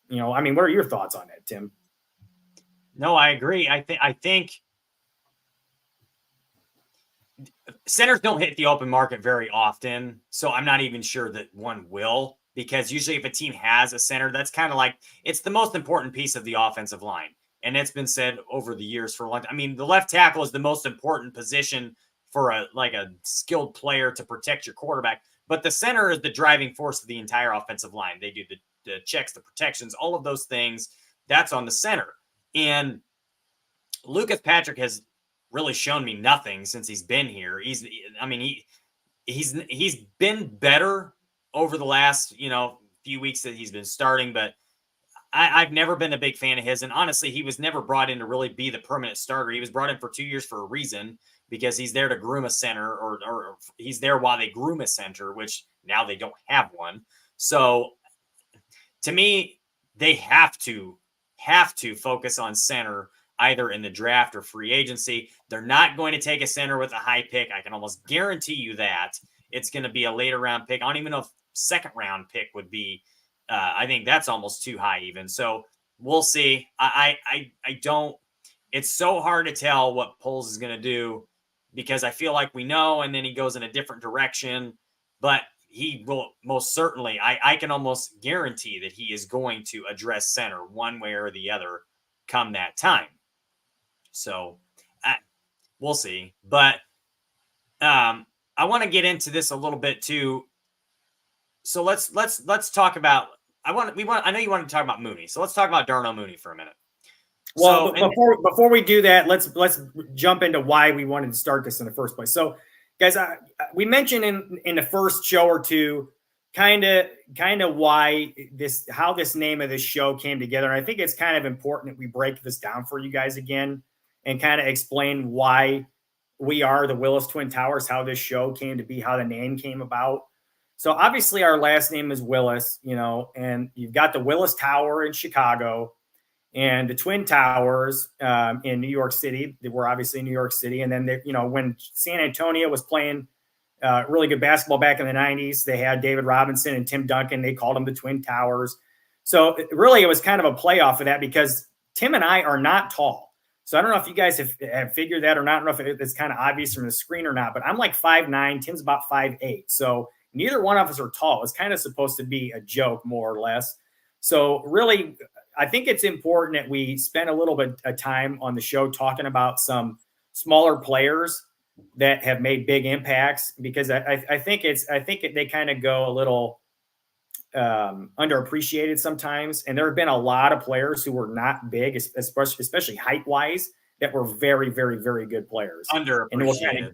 what are your thoughts on that, Tim? No, I agree. I think centers don't hit the open market very often, so I'm not even sure that one will, because usually if a team has a center, that's kind of like it's the most important piece of the offensive line. And it's been said over the years for a long time. I mean, the left tackle is the most important position for a skilled player to protect your quarterback, but the center is the driving force of the entire offensive line. They do the checks, the protections, all of those things. That's on the center. And Lucas Patrick has really shown me nothing since he's been here. He's been better over the last, few weeks that he's been starting, but I've never been a big fan of his. And honestly, he was never brought in to really be the permanent starter. He was brought in for 2 years for a reason, because he's there to groom a center, or he's there while they groom a center, which now they don't have one. So to me, they have to focus on center either in the draft or free agency. They're not going to take a center with a high pick. I can almost guarantee you that. it's going to be a later round pick. I don't even know if second round pick would be. I think that's almost too high even. So we'll see. I don't. It's so hard to tell what Poles is going to do because I feel like we know, and then he goes in a different direction. But he will most certainly. I can almost guarantee that he is going to address center one way or the other come that time. So we'll see. But I want to get into this a little bit too. So let's talk about. I know you want to talk about Mooney. So let's talk about Darnell Mooney for a minute. Well, before we do that, let's jump into why we wanted to start this in the first place. So, guys, we mentioned in the first show or two, kind of why how this name of this show came together. And I think it's kind of important that we break this down for you guys again and kind of explain why we are the Willis Twin Towers, how this show came to be, how the name came about. So obviously our last name is Willis, and you've got the Willis Tower in Chicago and the Twin Towers in New York City. They were obviously in New York City. And then, when San Antonio was playing really good basketball back in the 90s, they had David Robinson and Tim Duncan. They called them the Twin Towers. So really it was kind of a playoff of that because Tim and I are not tall. So I don't know if you guys have figured that or not. I don't know if it's kind of obvious from the screen or not, but I'm like 5'9", Tim's about 5'8". So neither one of us are tall. It's kind of supposed to be a joke, more or less. So really, I think it's important that we spend a little bit of time on the show talking about some smaller players that have made big impacts, because I think they kind of go a little underappreciated sometimes. And there have been a lot of players who were not big, especially height wise, that were very, very, very good players. Underappreciated.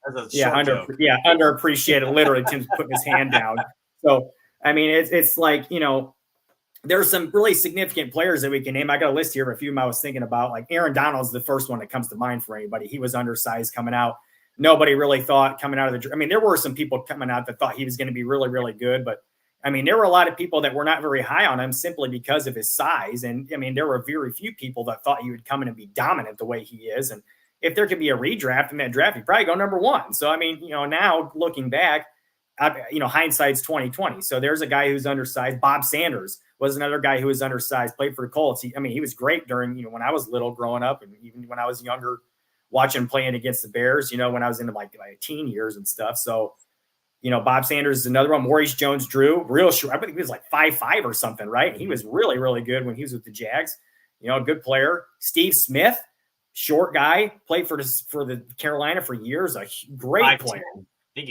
Underappreciated. Literally, Tim's putting his hand down. So, I mean, it's like, there's some really significant players that we can name. I got a list here of a few of them I was thinking about. Like Aaron Donald's the first one that comes to mind for anybody. He was undersized coming out. Nobody really thought coming out of there were some people coming out that thought he was going to be really, really good. But, I mean, there were a lot of people that were not very high on him simply because of his size. And, I mean, there were very few people that thought he would come in and be dominant the way he is. And if there could be a redraft in that draft, he'd probably go number one. So, I mean, now looking back, hindsight's 20/20. So there's a guy who's undersized. Bob Sanders was another guy who was undersized, played for the Colts. He was great during, when I was little growing up, and even when I was younger, watching playing against the Bears, when I was into my teen years and stuff. So, Bob Sanders is another one. Maurice Jones-Drew, real short. I think he was like 5'5" or something, right? He was really, really good when he was with the Jags. A good player. Steve Smith, short guy, played for the Carolina for years. A great player.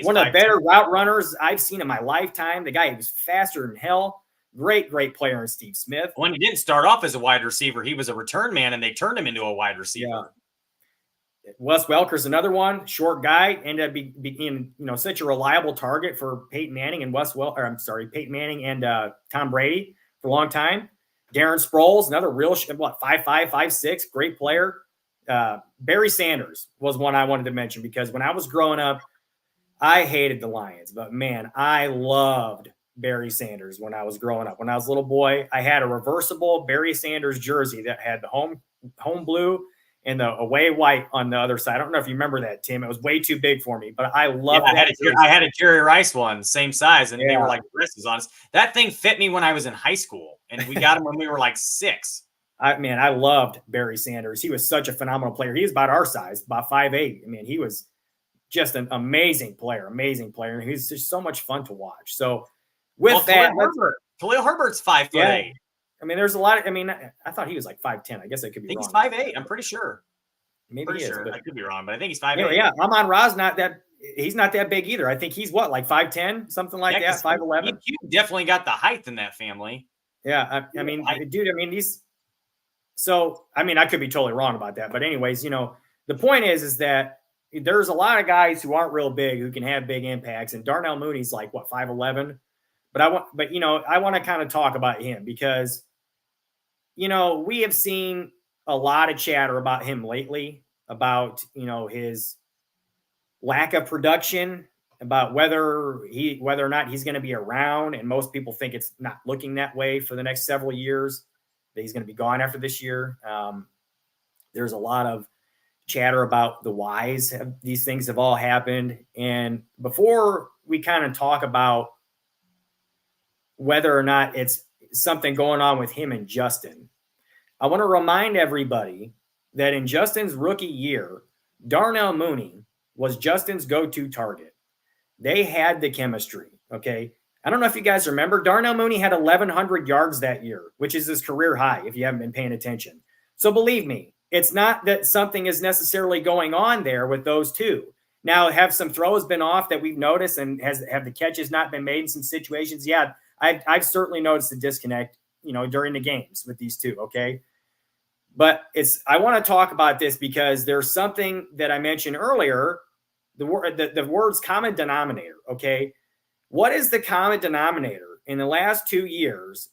One of the better route runners I've seen in my lifetime. The guy was faster than hell. Great player in Steve Smith. When he didn't start off as a wide receiver, he was a return man, and they turned him into a wide receiver. Yeah. Wes Welker's another one. Short guy, ended up being such a reliable target for Peyton Manning and Peyton Manning and Tom Brady for a long time. Darren Sproles, another real 5'5", 5'6", great player. Barry Sanders was one I wanted to mention because when I was growing up, I hated the Lions, but man, I loved Barry Sanders when I was growing up. When I was a little boy, I had a reversible Barry Sanders jersey that had the home blue and the away white on the other side. I don't know if you remember that, Tim. It was way too big for me, but I loved that. I had a Jerry Rice one, same size, and they were like dresses on us. That thing fit me when I was in high school, and we got them when we were like 6. I loved Barry Sanders. He was such a phenomenal player. He was about our size, about 5'8". I mean, he was just an amazing player. He's just so much fun to watch. So Khalil Herbert's 5'8". Yeah. I mean, there's a lot. I thought he was like 5'10". I guess I could be wrong. I think he's 5'8". I'm pretty sure. Maybe he is. But I could be wrong, but I think he's 5'8". Yeah, Amon Ra's he's not that big either. I think he's like 5'10", something like that, 5'11". You definitely got the height in that family. Yeah, I mean, these. So, I could be totally wrong about that. But anyways, the point is that there's a lot of guys who aren't real big who can have big impacts. And Darnell Mooney's like, 5'11". But I want to kind of talk about him because, we have seen a lot of chatter about him lately, about, his lack of production, about whether or not he's going to be around. And most people think it's not looking that way for the next several years, that he's going to be gone after this year. There's a lot of chatter about the whys. These things have all happened. And before we kind of talk about whether or not it's something going on with him and Justin, I want to remind everybody that in Justin's rookie year, Darnell Mooney was Justin's go-to target. They had the chemistry, okay? I don't know if you guys remember, Darnell Mooney had 1,100 yards that year, which is his career high if you haven't been paying attention. So believe me, it's not that something is necessarily going on there with those two. Now, have some throws been off that we've noticed, and have the catches not been made in some situations? Yeah, I've certainly noticed a disconnect, during the games with these two, okay? But I want to talk about this because there's something that I mentioned earlier, the words common denominator, okay? What is the common denominator in the last 2 years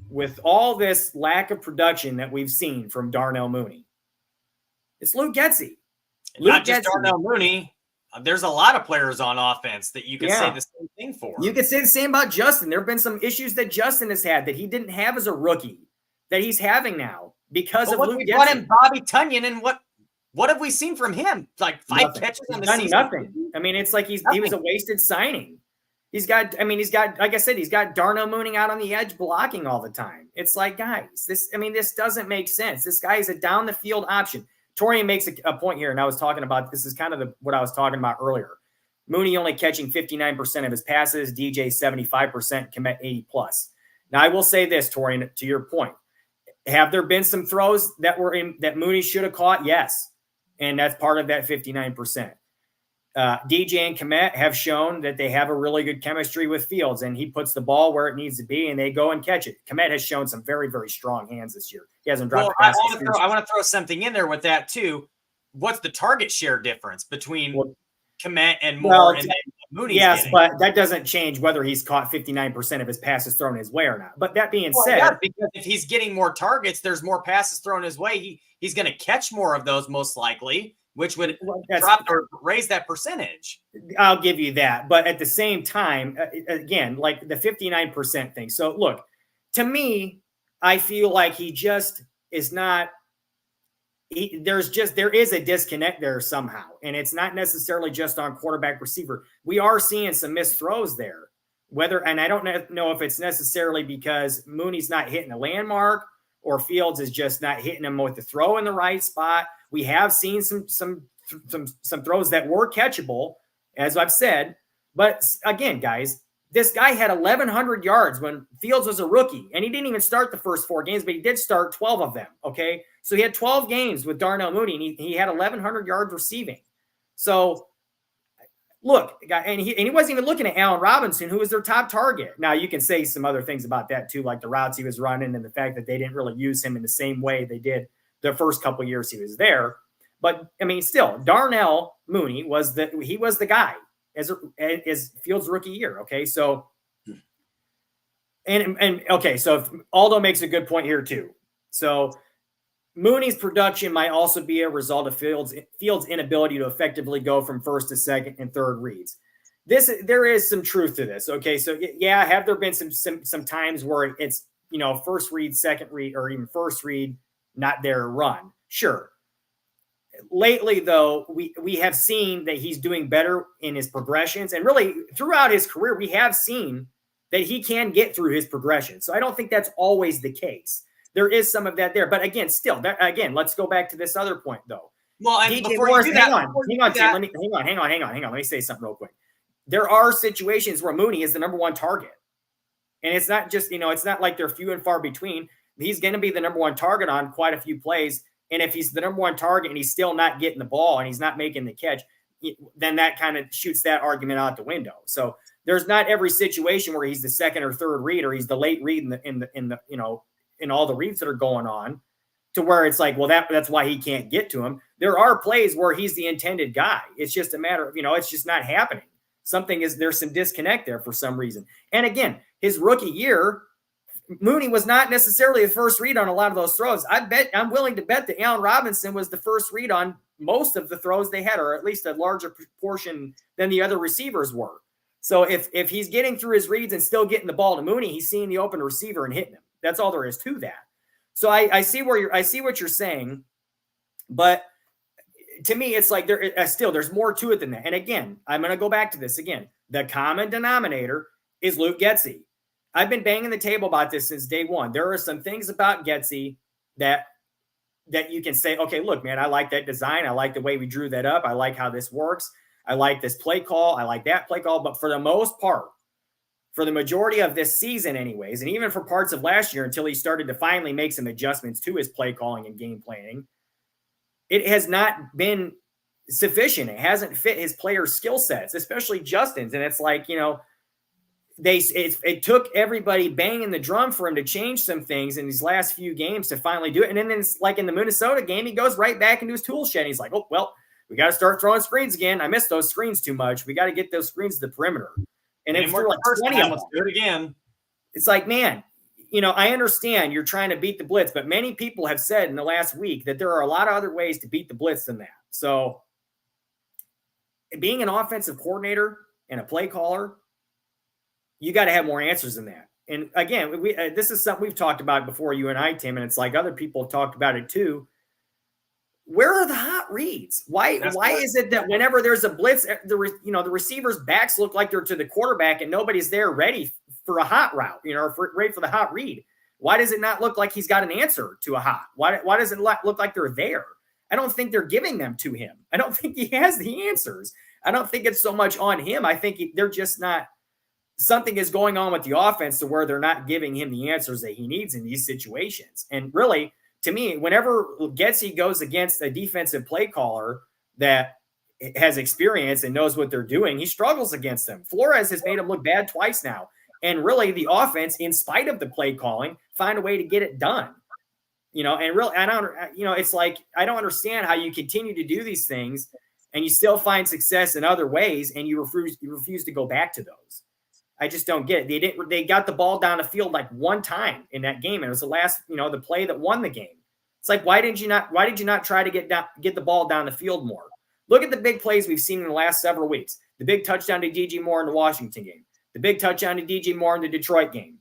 with all this lack of production that we've seen from Darnell Mooney? It's Luke Getsy. Not just Darnell Mooney. There's a lot of players on offense that you can say the same thing for. You can say the same about Justin. There have been some issues that Justin has had that he didn't have as a rookie that he's having now because of Luke Getsy. Brought in Bobby Tunyon, and what have we seen from him? Like five catches on the season. Nothing. I mean, it's like he was a wasted signing. He's got, like I said, he's got Darnell Mooney out on the edge blocking all the time. It's like, guys, this doesn't make sense. This guy is a down the field option. Torian makes a point here, and I was talking about, this is kind of what I was talking about earlier. Mooney only catching 59% of his passes, DJ 75%, Kmet 80+. Now, I will say this, Torian, to your point. Have there been some throws that Mooney should have caught? Yes. And that's part of that 59%. DJ and Kmet have shown that they have a really good chemistry with Fields, and he puts the ball where it needs to be, and they go and catch it. Kmet has shown some very, very strong hands this year. He hasn't dropped I want to throw something in there with that too. What's the target share difference between Kmet and Moore and Mooney? Yes, but that doesn't change whether he's caught 59% of his passes thrown his way or not. But that being said, because if he's getting more drop there's more passes thrown his way. He's going to catch more of those most likely, which would drop or raise that percentage. I'll give you that. But at the same time, again, like the 59% thing. So look, to me, I feel like he just is not there is a disconnect there somehow. And it's not necessarily just on quarterback receiver. We are seeing some missed throws there. And I don't know if it's necessarily because Mooney's not hitting a landmark or Fields is just not hitting him with the throw in the right spot. We have seen some throws that were catchable, as I've said. But again, guys, this guy had 1,100 yards when Fields was a rookie, and he didn't even start the first 4 games, but he did start 12 of them, okay? So he had 12 games with Darnell Mooney, and he had 1,100 yards receiving. So, look, and he wasn't even looking at Allen Robinson, who was their top target. Now, you can say some other things about that, too, like the routes he was running and the fact that they didn't really use him in the same way they did the first couple of years he was there. But, I mean, still, Darnell Mooney was the guy as Fields' rookie year, okay? So, so Aldo makes a good point here, too. So, Mooney's production might also be a result of Fields' inability to effectively go from first to second and third reads. There is some truth to this, okay? So, yeah, have there been some times where it's, first read, second read, or even first read, not their run? Sure. Lately, though, we have seen that he's doing better in his progressions. And really, throughout his career, we have seen that he can get through his progression. So I don't think that's always the case. There is some of that there. But again, let's go back to this other point, though. Well, and DJ Morris, hang on. Let me say something real quick. There are situations where Mooney is the number one target. And it's not just, it's not like they're few and far between. He's going to be the number one target on quite a few plays. And if he's the number one target and he's still not getting the ball and he's not making the catch, then that kind of shoots that argument out the window. So there's not every situation where he's the second or third read or he's the late read in all the reads that are going on to where it's like, well, that's why he can't get to him. There are plays where he's the intended guy. It's just a matter of, it's just not happening. There's some disconnect there for some reason. And again, his rookie year, Mooney was not necessarily the first read on a lot of those throws. I'm willing to bet that Allen Robinson was the first read on most of the throws they had, or at least a larger proportion than the other receivers were. So if he's getting through his reads and still getting the ball to Mooney, he's seeing the open receiver and hitting him. That's all there is to that. So I see what you're saying, but to me, it's like there's more to it than that. And again, I'm going to go back to this again. The common denominator is Luke Getsy. I've been banging the table about this since day one. There are some things about Getsy that you can say, okay, look, man, I like that design. I like the way we drew that up. I like how this works. I like this play call. I like that play call. But for the most part, for the majority of this season anyways, and even for parts of last year until he started to finally make some adjustments to his play calling and game planning, it has not been sufficient. It hasn't fit his players' skill sets, especially Justin's. And it's like, it took everybody banging the drum for him to change some things in these last few games to finally do it. And then it's like in the Minnesota game, he goes right back into his tool shed. And he's like, oh, well, we got to start throwing screens again. I missed those screens too much. We got to get those screens to the perimeter. And if we're like 20 let's do it again. It's like, man, I understand you're trying to beat the blitz, but many people have said in the last week that there are a lot of other ways to beat the blitz than that. So being an offensive coordinator and a play caller, you got to have more answers than that. And again, this is something we've talked about before, you and I, Tim, and it's like other people have talked about it too. Where are the hot reads? Why is it that whenever there's a blitz, the receivers' backs look like they're to the quarterback and nobody's there ready for a hot route, ready for the hot read? Why does it not look like he's got an answer to a hot? Why does it look like they're there? I don't think they're giving them to him. I don't think he has the answers. I don't think it's so much on him. I think they're just not. Something is going on with the offense to where they're not giving him the answers that he needs in these situations. And really, to me, whenever Getsy goes against a defensive play caller that has experience and knows what they're doing, he struggles against them. Flores has made him look bad twice now. And really, the offense, in spite of the play calling, find a way to get it done. And really, it's like, I don't understand how you continue to do these things and you still find success in other ways and you refuse to go back to those. I just don't get it. They got the ball down the field like one time in that game. And it was the last, the play that won the game. It's like, why did you not try to get the ball down the field more? Look at the big plays we've seen in the last several weeks. The big touchdown to DJ Moore in the Washington game, the big touchdown to DJ Moore in the Detroit game.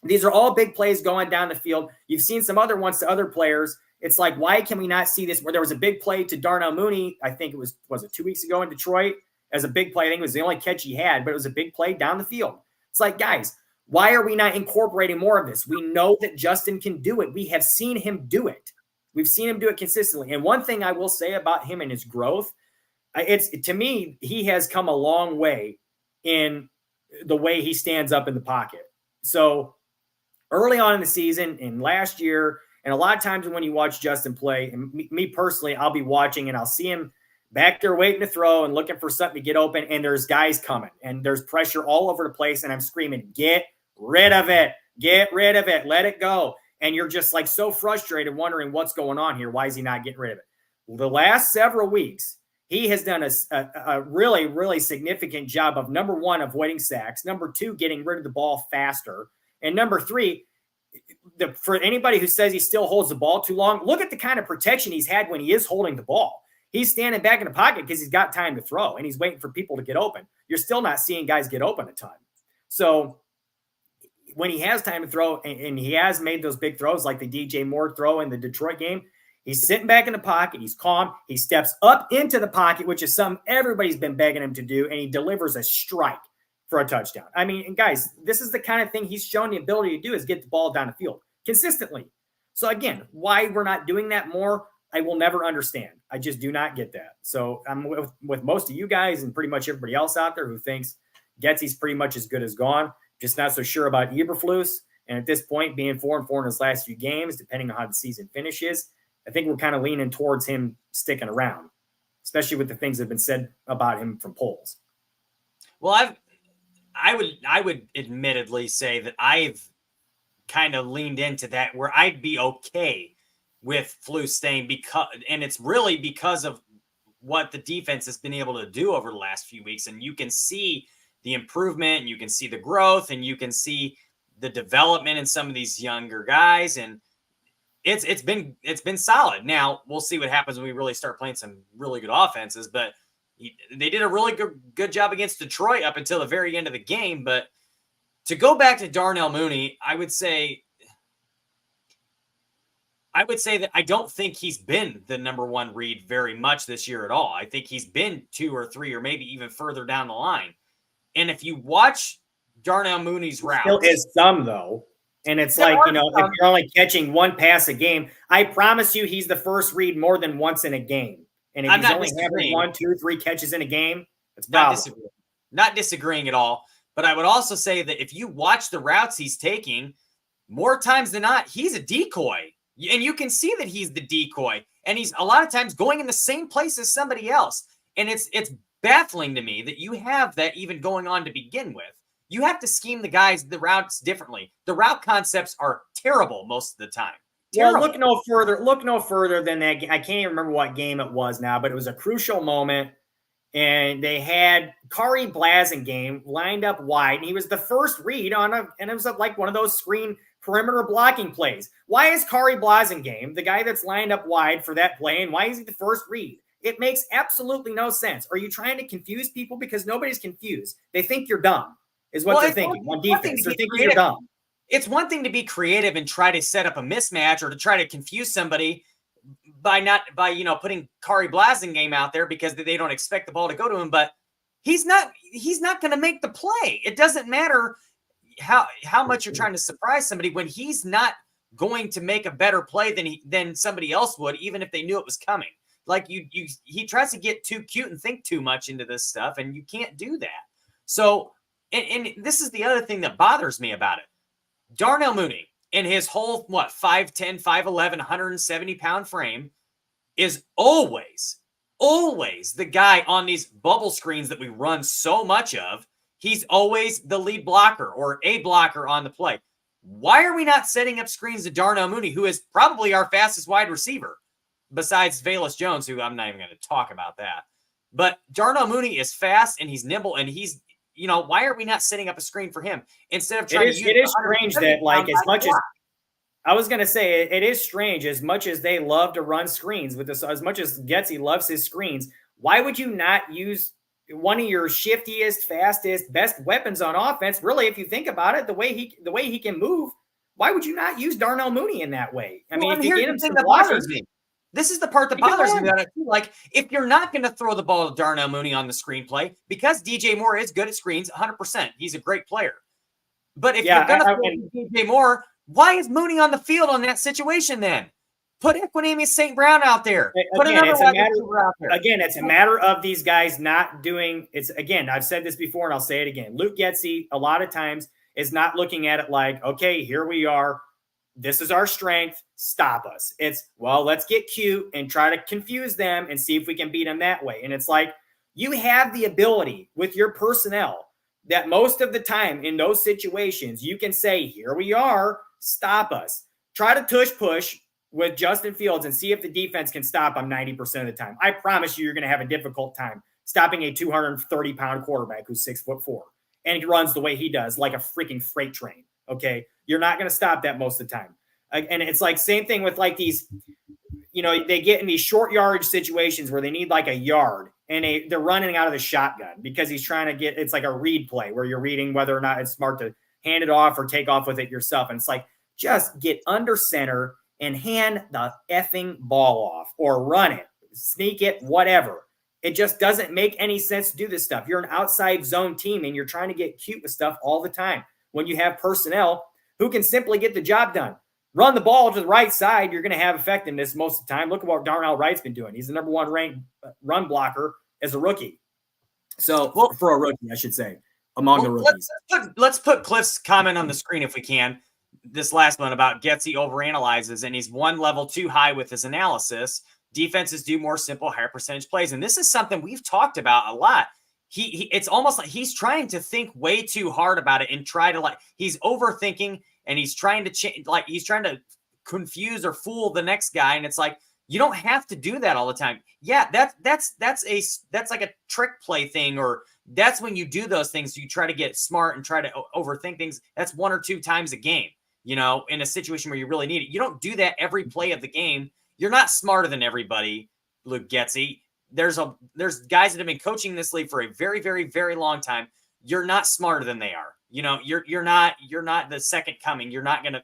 These are all big plays going down the field. You've seen some other ones to other players. It's like, why can we not see this? Where there was a big play to Darnell Mooney, I think it was it 2 weeks ago in Detroit? As a big play. I think it was the only catch he had, but it was a big play down the field. It's like, guys, why are we not incorporating more of this? We know that Justin can do it. We have seen him do it. We've seen him do it consistently. And one thing I will say about him and his growth, to me, he has come a long way in the way he stands up in the pocket. So early on in the season and last year, and a lot of times when you watch Justin play, and me personally, I'll be watching and I'll see him back there waiting to throw and looking for something to get open, and there's guys coming, and there's pressure all over the place, and I'm screaming, get rid of it. Get rid of it. Let it go. And you're just like so frustrated wondering what's going on here. Why is he not getting rid of it? Well, the last several weeks, he has done a really, really significant job of, number one, avoiding sacks, number two, getting rid of the ball faster, and number three, for anybody who says he still holds the ball too long, look at the kind of protection he's had when he is holding the ball. He's standing back in the pocket because he's got time to throw and he's waiting for people to get open. You're still not seeing guys get open a ton. So when he has time to throw and he has made those big throws like the DJ Moore throw in the Detroit game, he's sitting back in the pocket. He's calm. He steps up into the pocket, which is something everybody's been begging him to do, and he delivers a strike for a touchdown. I mean, and guys, this is the kind of thing he's shown the ability to do, is get the ball down the field consistently. So again, why we're not doing that more, I will never understand. I just do not get that. So I'm with most of you guys and pretty much everybody else out there who thinks Getsy's pretty much as good as gone. Just not so sure about Eberflus. And at this point, being 4-4 in his last few games, depending on how the season finishes, I think we're kind of leaning towards him sticking around, especially with the things that have been said about him from polls. Well, I would admittedly say that I've kind of leaned into that where I'd be okay with Flus staying, and it's really because of what the defense has been able to do over the last few weeks. And you can see the improvement, and you can see the growth, and you can see the development in some of these younger guys. And it's been solid. Now we'll see what happens when we really start playing some really good offenses, but they did a really good job against Detroit up until the very end of the game. But to go back to Darnell Mooney, I would say I would say that I don't think he's been the number one read very much this year at all. I think he's been 2 or 3 or maybe even further down the line. And if you watch Darnell Mooney's routes, still is some though. And it's like, if you're only catching one pass a game, I promise you he's the first read more than once in a game. And if he's only having 1, 2, 3 catches in a game, it's not disagreeing at all. But I would also say that if you watch the routes he's taking, more times than not, he's a decoy. And you can see that he's the decoy. And he's a lot of times going in the same place as somebody else. And it's baffling to me that you have that even going on to begin with. You have to scheme the routes differently. The route concepts are terrible most of the time. Terrible. Well, look no further than that. I can't even remember what game it was now, but it was a crucial moment. And they had Kari Blasingame lined up wide, and he was the first read and it was like one of those screen perimeter blocking plays. Why is Kari Blasingame the guy that's lined up wide for that play, and why is he the first read? It makes absolutely no sense. Are you trying to confuse people? Because nobody's confused. They think you're dumb, is what they're thinking. On defense, they're thinking you're dumb. It's one thing to be creative and try to set up a mismatch or to try to confuse somebody by putting Kari Blasingame out there because they don't expect the ball to go to him, but he's not going to make the play. It doesn't matter how much you're trying to surprise somebody when he's not going to make a better play than somebody else would, even if they knew it was coming. Like he tries to get too cute and think too much into this stuff, and you can't do that. So, and this is the other thing that bothers me about it. Darnell Mooney, in his whole, 5'10", 5'11", 170-pound frame, is always the guy on these bubble screens that we run so much of. He's always the lead blocker or a blocker on the play. Why are we not setting up screens to Darnell Mooney, who is probably our fastest wide receiver, besides Velus Jones, who I'm not even going to talk about that. But Darnell Mooney is fast and he's nimble, and he's, why are we not setting up a screen for him instead of trying to use it? Is strange that, like, as much as I was going to say, it is strange as much as they love to run screens with this, as much as Getsy loves his screens. Why would you not use one of your shiftiest, fastest, best weapons on offense? Really, if you think about it, the way he can move, why would you not use Darnell Mooney in that way? I mean, if you get him some blockers, this is the part that bothers me about it. Like, if you're not going to throw the ball to Darnell Mooney on the screenplay, because DJ Moore is good at screens, 100%. He's a great player. But if you're going to throw DJ Moore, why is Mooney on the field on that situation then? Put Equanimeous St. Brown out there. It's a matter of these guys not doing – I've said this before and I'll say it again. Luke Getsy, a lot of times, is not looking at it like, okay, here we are. This is our strength. Stop us. It's, let's get cute and try to confuse them and see if we can beat them that way. And it's like, you have the ability with your personnel that most of the time in those situations, you can say, here we are, stop us. Try to push with Justin Fields and see if the defense can stop him 90% of the time. I promise you're going to have a difficult time stopping a 230-pound quarterback who's 6'4", and he runs the way he does, like a freaking freight train. Okay, you're not going to stop that most of the time. And it's like same thing with like these, they get in these short yardage situations where they need like a yard, and they're running out of the shotgun because he's trying to get. It's like a read play where you're reading whether or not it's smart to hand it off or take off with it yourself. And it's like, just get under center and hand the effing ball off or run it, sneak it, whatever. It just doesn't make any sense to do this stuff. You're an outside zone team and you're trying to get cute with stuff all the time when you have personnel who can simply get the job done. Run the ball to the right side, you're going to have effectiveness most of the time. Look at what Darnell Wright's been doing. He's the number one ranked run blocker as a rookie. So, for a rookie, I should say, among the rookies. Let's put Cliff's comment on the screen if we can. This last one about Getsy overanalyzes, and he's one level too high with his analysis. Defenses do more simple, higher percentage plays. And this is something we've talked about a lot. It's almost like he's trying to think way too hard about it and try to he's overthinking, and he's trying to he's trying to confuse or fool the next guy. And it's like, you don't have to do that all the time. Yeah, that's like a trick play thing, or that's when you do those things. You try to get smart and try to overthink things. That's 1 or 2 times a game, in a situation where you really need it. You don't do that every play of the game. You're not smarter than everybody, Luke Getsy. There's guys that have been coaching this league for a very, very, very long time. You're not smarter than they are. You're not the second coming. You're not going to,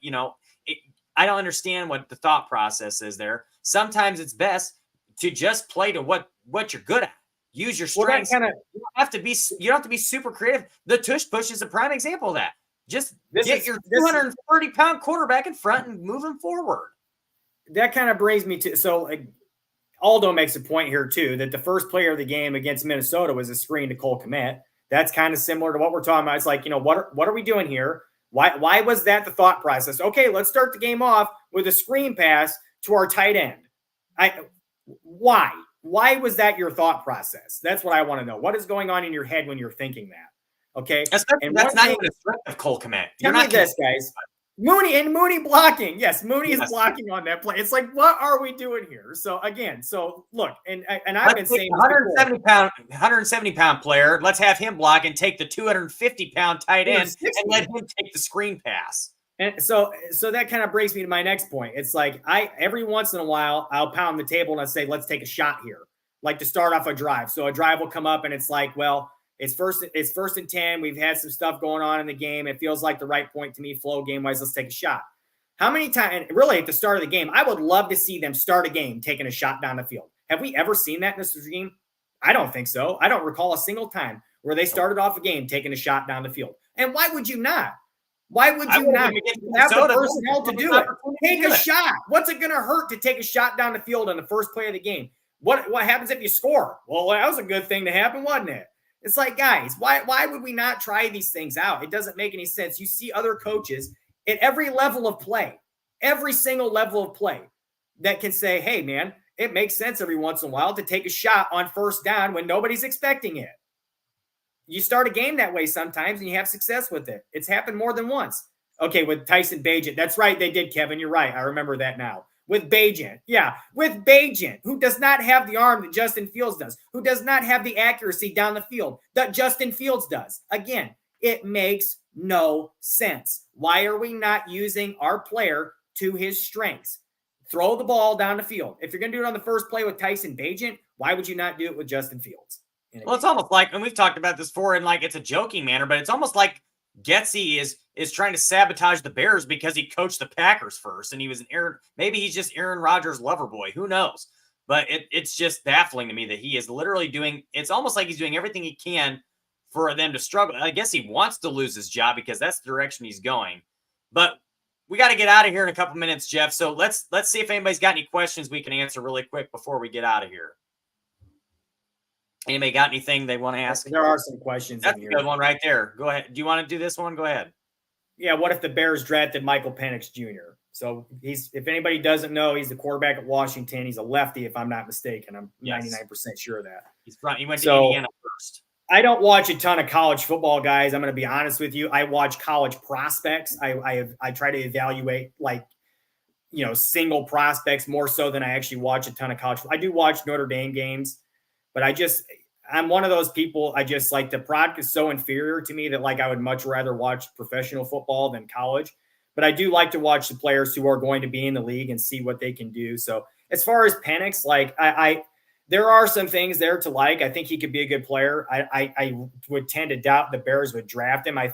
I don't understand what the thought process is there. Sometimes it's best to just play to what you're good at. Use your strengths. You don't have to be super creative. The tush push is a prime example of that. Just get your 230-pound quarterback in front and move him forward. That kind of brings me to, so Aldo makes a point here too, that the first player of the game against Minnesota was a screen to Cole Kmet. That's kind of similar to what we're talking about. It's like, what are we doing here? Why was that the thought process? Okay, let's start the game off with a screen pass to our tight end. Why? Why was that your thought process? That's what I want to know. What is going on in your head when you're thinking that? Okay. That's not even a threat of Cole Kmet. Tell me this, guys. Mooney blocking. Yes, Mooney is blocking on that play. It's like, what are we doing here? So again, look, and I've been saying 170-pound player. Let's have him block and take the 250-pound tight end and let him take the screen pass. And so that kind of brings me to my next point. It's like every once in a while I'll pound the table and I say, let's take a shot here, like to start off a drive. So a drive will come up and it's like, well, it's first and 10. We've had some stuff going on in the game. It feels like the right point to me, flow game wise. Let's take a shot. How many times? And really, at the start of the game, I would love to see them start a game taking a shot down the field. Have we ever seen that in this regime? I don't think so. I don't recall a single time where they started off a game taking a shot down the field. And why would you not? Why would you not have the personnel to do it? Take a shot. What's it going to hurt to take a shot down the field on the first play of the game? What happens if you score? Well, that was a good thing to happen, wasn't it? It's like, guys, why would we not try these things out? It doesn't make any sense. You see other coaches at every level of play, every single level of play that can say, hey, man, it makes sense every once in a while to take a shot on first down when nobody's expecting it. You start a game that way sometimes and you have success with it. It's happened more than once. Okay, with Tyson Bagent. That's right, they did, Kevin. You're right. I remember that now. With Bagent. Yeah, with Bagent, who does not have the arm that Justin Fields does, who does not have the accuracy down the field that Justin Fields does. Again, it makes no sense. Why are we not using our player to his strengths? Throw the ball down the field. If you're going to do it on the first play with Tyson Bagent, why would you not do it with Justin Fields? Well, it's almost like, and we've talked about this before in like it's a joking manner, but it's almost like Getsy is trying to sabotage the Bears because he coached the Packers first, and he was maybe he's just Aaron Rodgers' lover boy. Who knows? But it's just baffling to me that he is literally doing. It's almost like he's doing everything he can for them to struggle. I guess he wants to lose his job because that's the direction he's going. But we got to get out of here in a couple minutes, Jeff. So let's see if anybody's got any questions we can answer really quick before we get out of here. Anybody got anything they want to ask? There are some questions. That's a good one right there. Go ahead. Do you want to do this one? Go ahead. Yeah. What if the Bears drafted Michael Penix Jr.? So if anybody doesn't know, he's the quarterback at Washington. He's a lefty, if I'm not mistaken. I'm 99% sure of that. He went to Indiana first. I don't watch a ton of college football, guys. I'm going to be honest with you. I watch college prospects. I try to evaluate single prospects more so than I actually watch a ton of college. I do watch Notre Dame games. But I'm one of those people. I just like the product is so inferior to me that I would much rather watch professional football than college. But I do like to watch the players who are going to be in the league and see what they can do. So as far as Penix, there are some things there to like. I think he could be a good player. I would tend to doubt the Bears would draft him. I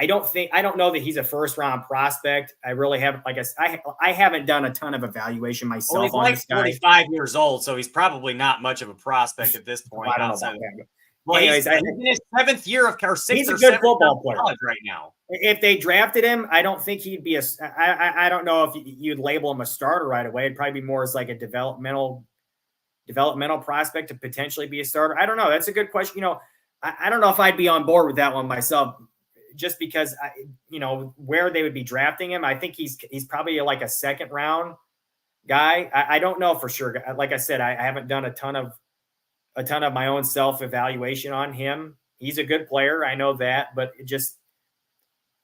don't know that he's a first round prospect. I really haven't. I haven't done a ton of evaluation myself. Well, he's on this guy. 45 years old, so he's probably not much of a prospect at this point. I don't know about that. Well, anyways, he's in his seventh year of or sixth. He's a or good football player right now. If they drafted him, I don't think he'd be I don't know if you'd label him a starter right away. It'd probably be more as like a developmental prospect to potentially be a starter. I don't know. That's a good question. I don't know if I'd be on board with that one myself. Just because, where they would be drafting him, I think he's probably like a second round guy. I don't know for sure. Like I said, I haven't done a ton of my own self evaluation on him. He's a good player, I know that, but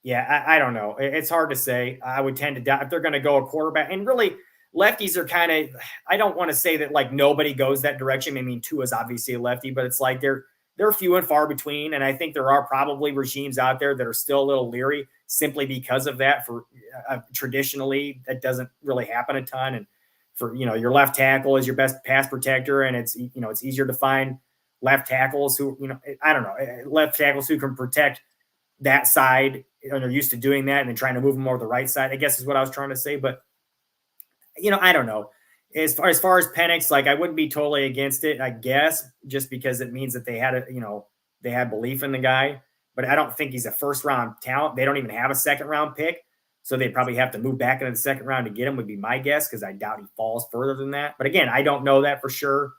I don't know. It's hard to say. I would tend to doubt if they're going to go a quarterback. And really, lefties are kind of. I don't want to say that nobody goes that direction. I mean, Tua's obviously a lefty, but it's like they're few and far between. And I think there are probably regimes out there that are still a little leery simply because of that. For traditionally, that doesn't really happen a ton. And for, your left tackle is your best pass protector. And it's easier to find left tackles who, I don't know, left tackles who can protect that side and they're used to doing that and then trying to move him over the right side, I guess is what I was trying to say. But, I don't know. As far as Penix, like I wouldn't be totally against it, I guess, just because it means that they had they had belief in the guy. But I don't think he's a first round talent. They don't even have a second round pick. So they'd probably have to move back into the second round to get him, would be my guess, because I doubt he falls further than that. But again, I don't know that for sure.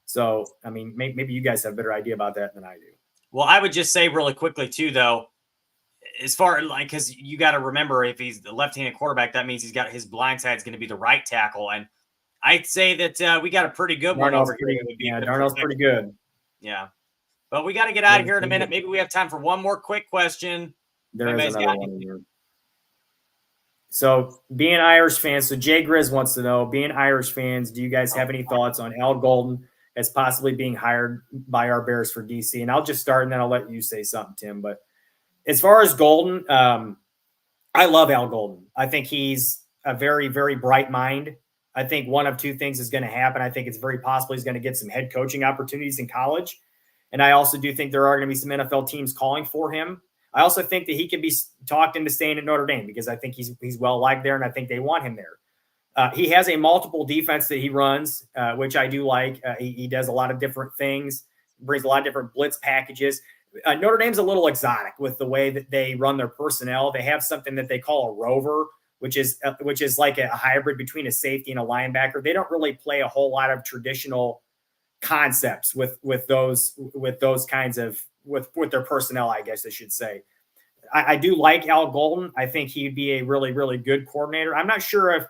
So, I mean, maybe you guys have a better idea about that than I do. Well, I would just say really quickly too, though, as far as because you got to remember, if he's the left-handed quarterback, that means he's got his blind side is going to be the right tackle. And I'd say that we got a pretty good one over here. Darnold's pretty good. Yeah. But we got to get out of here in a minute. Maybe we have time for one more quick question. There is another one here. So being Irish fans, so Jay Grizz wants to know, being Irish fans, do you guys have any thoughts on Al Golden as possibly being hired by our Bears for DC? And I'll just start and then I'll let you say something, Tim. But as far as Golden, I love Al Golden. I think he's a very, very bright mind. I think one of two things is going to happen. I think it's very possible he's going to get some head coaching opportunities in college. And I also do think there are going to be some NFL teams calling for him. I also think that he could be talked into staying at Notre Dame because I think he's well liked there, and I think they want him there. He has a multiple defense that he runs, which I do like. He does a lot of different things, brings a lot of different blitz packages. Notre Dame's a little exotic with the way that they run their personnel. They have something that they call a rover, which is like a hybrid between a safety and a linebacker. They don't really play a whole lot of traditional concepts with those kinds of with their personnel, I guess I should say. I do like Al Golden. I think he'd be a really, really good coordinator. I'm not sure if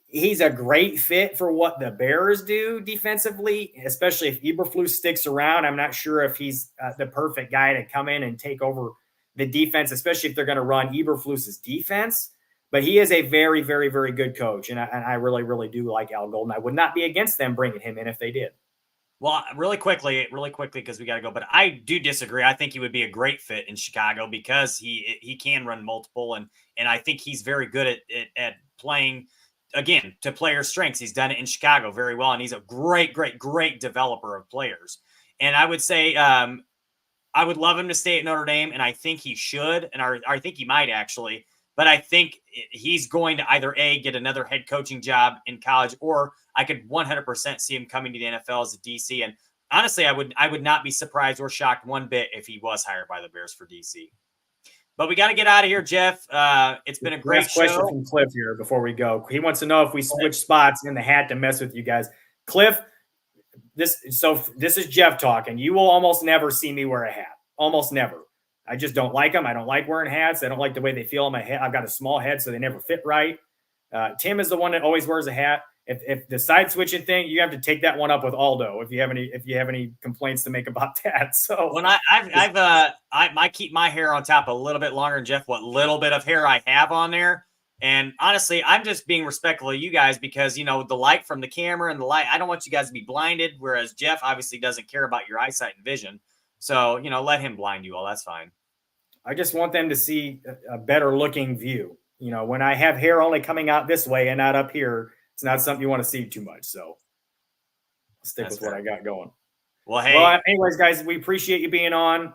he's a great fit for what the Bears do defensively, especially if Eberflus sticks around. I'm not sure if he's the perfect guy to come in and take over the defense, especially if they're going to run Eberflus's defense. But he is a very, very, very good coach, and I really, really do like Al Golden. I would not be against them bringing him in if they did. Well, really quickly, because we got to go. But I do disagree. I think he would be a great fit in Chicago because he can run multiple, and I think he's very good at playing, again, to players' strengths. He's done it in Chicago very well, and he's a great, great, great developer of players. And I would say I would love him to stay at Notre Dame, and I think he should, and I think he might actually. But I think he's going to either A, get another head coaching job in college, or I could 100% see him coming to the NFL as a DC. And honestly, I would not be surprised or shocked one bit if he was hired by the Bears for DC. But we got to get out of here, Jeff. It's been a great Last question from Cliff here before we go. He wants to know if we switch spots in the hat to mess with you guys. Cliff, this is Jeff talking. You will almost never see me wear a hat. Almost never. I just don't like them. I don't like wearing hats. I don't like the way they feel on my head. I've got a small head, so they never fit right. Tim is the one that always wears a hat. If the side switching thing, you have to take that one up with Aldo if you have any complaints to make about that. So when I keep my hair on top a little bit longer than Jeff, what little bit of hair I have on there. And honestly, I'm just being respectful of you guys because, the light from the camera and the light, I don't want you guys to be blinded. Whereas Jeff obviously doesn't care about your eyesight and vision. So, let him blind you all. That's fine. I just want them to see a better looking view. When I have hair only coming out this way and not up here, it's not something you want to see too much. So I'll stick with what I got going. Well, hey. Well, anyways, guys, we appreciate you being on.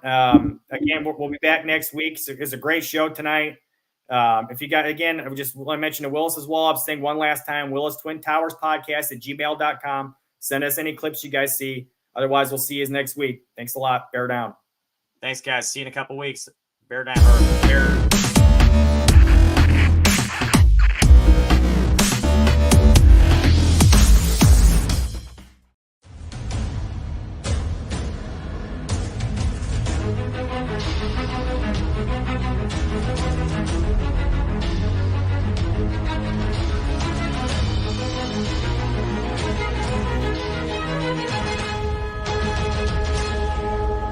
Again, we'll be back next week. So it's a great show tonight. If you got, again, I just want to mention to Willis as well. I'm saying one last time, Willis Twin Towers Podcast at gmail.com. Send us any clips you guys see. Otherwise, we'll see you next week. Thanks a lot. Bear down. Thanks, guys. See you in a couple weeks. Bear down.